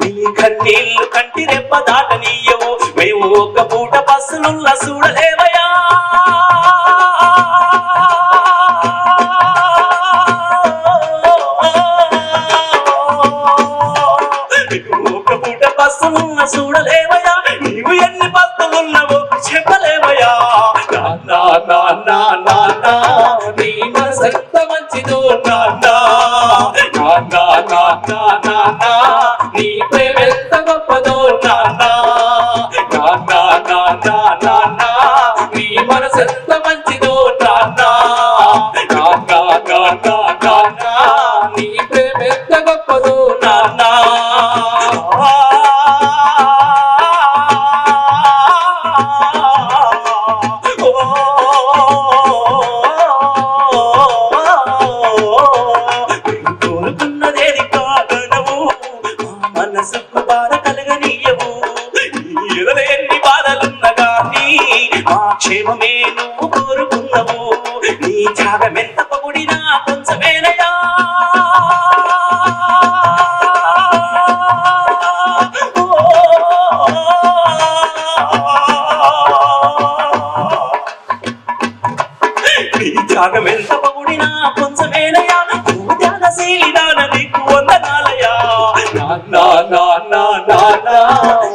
నీ కన్నీళ్లు కంటి రెప్ప దాటనీయవు మేము ఒక్క పూట బస్సులున్న చూడలేవయా ఒక్క పూట బస్సులున్న చూడలేవయా నీవు ఎన్ని బస్సులున్నావో చెప్పలేవయా నాన్నా నాన్నా నాన్నా నీ మనసెంత మంచిదో నాన్నా నాన్నా నాన్నా నాన్నా నీ ప్రేమ ఎంత గొప్పదో నాన్నా నాన్నా నాన్నా నాన్నా నీ మనసెంత మంచిదో నాన్నా నాన్నా నాన్నా నాన్నా నీ ప్రేమ ఎంత గొప్పదో నాన్నా కోరుకున్నదేది కాదనవు మనసుకు బాధ కలగనీయవు ఎదురు ఎన్ని బాధలున్నా గానీ మా క్షేమమే నువ్వు కోరుకున్నావు నీ త్యాగమెంత పొగిడినా కొంచెమేనయా నీ త్యాగమెంత పొగిడినా కొంచెమేనయా నువ్వు త్యాగశీలిదాన నీకు వందనాలయా నాన్నా నాన్నా నాన్నా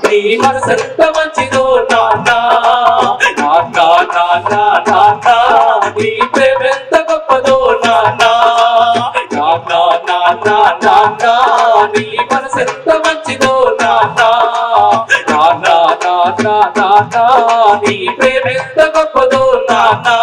నీ మనసెంత మంచిదో నాన్నా నాన్నా నాన్నా నాన్నా నీ ప్రేమ ఎంత గొప్పదో నాన్నా నాన్నా నాన్నా నాన్నా నీ మనసెంత మంచిదో నాన్నా నాన్నా నాన్నా నాన్నా నీ ప్రేమ ఎంత గొప్పదో నాన్నా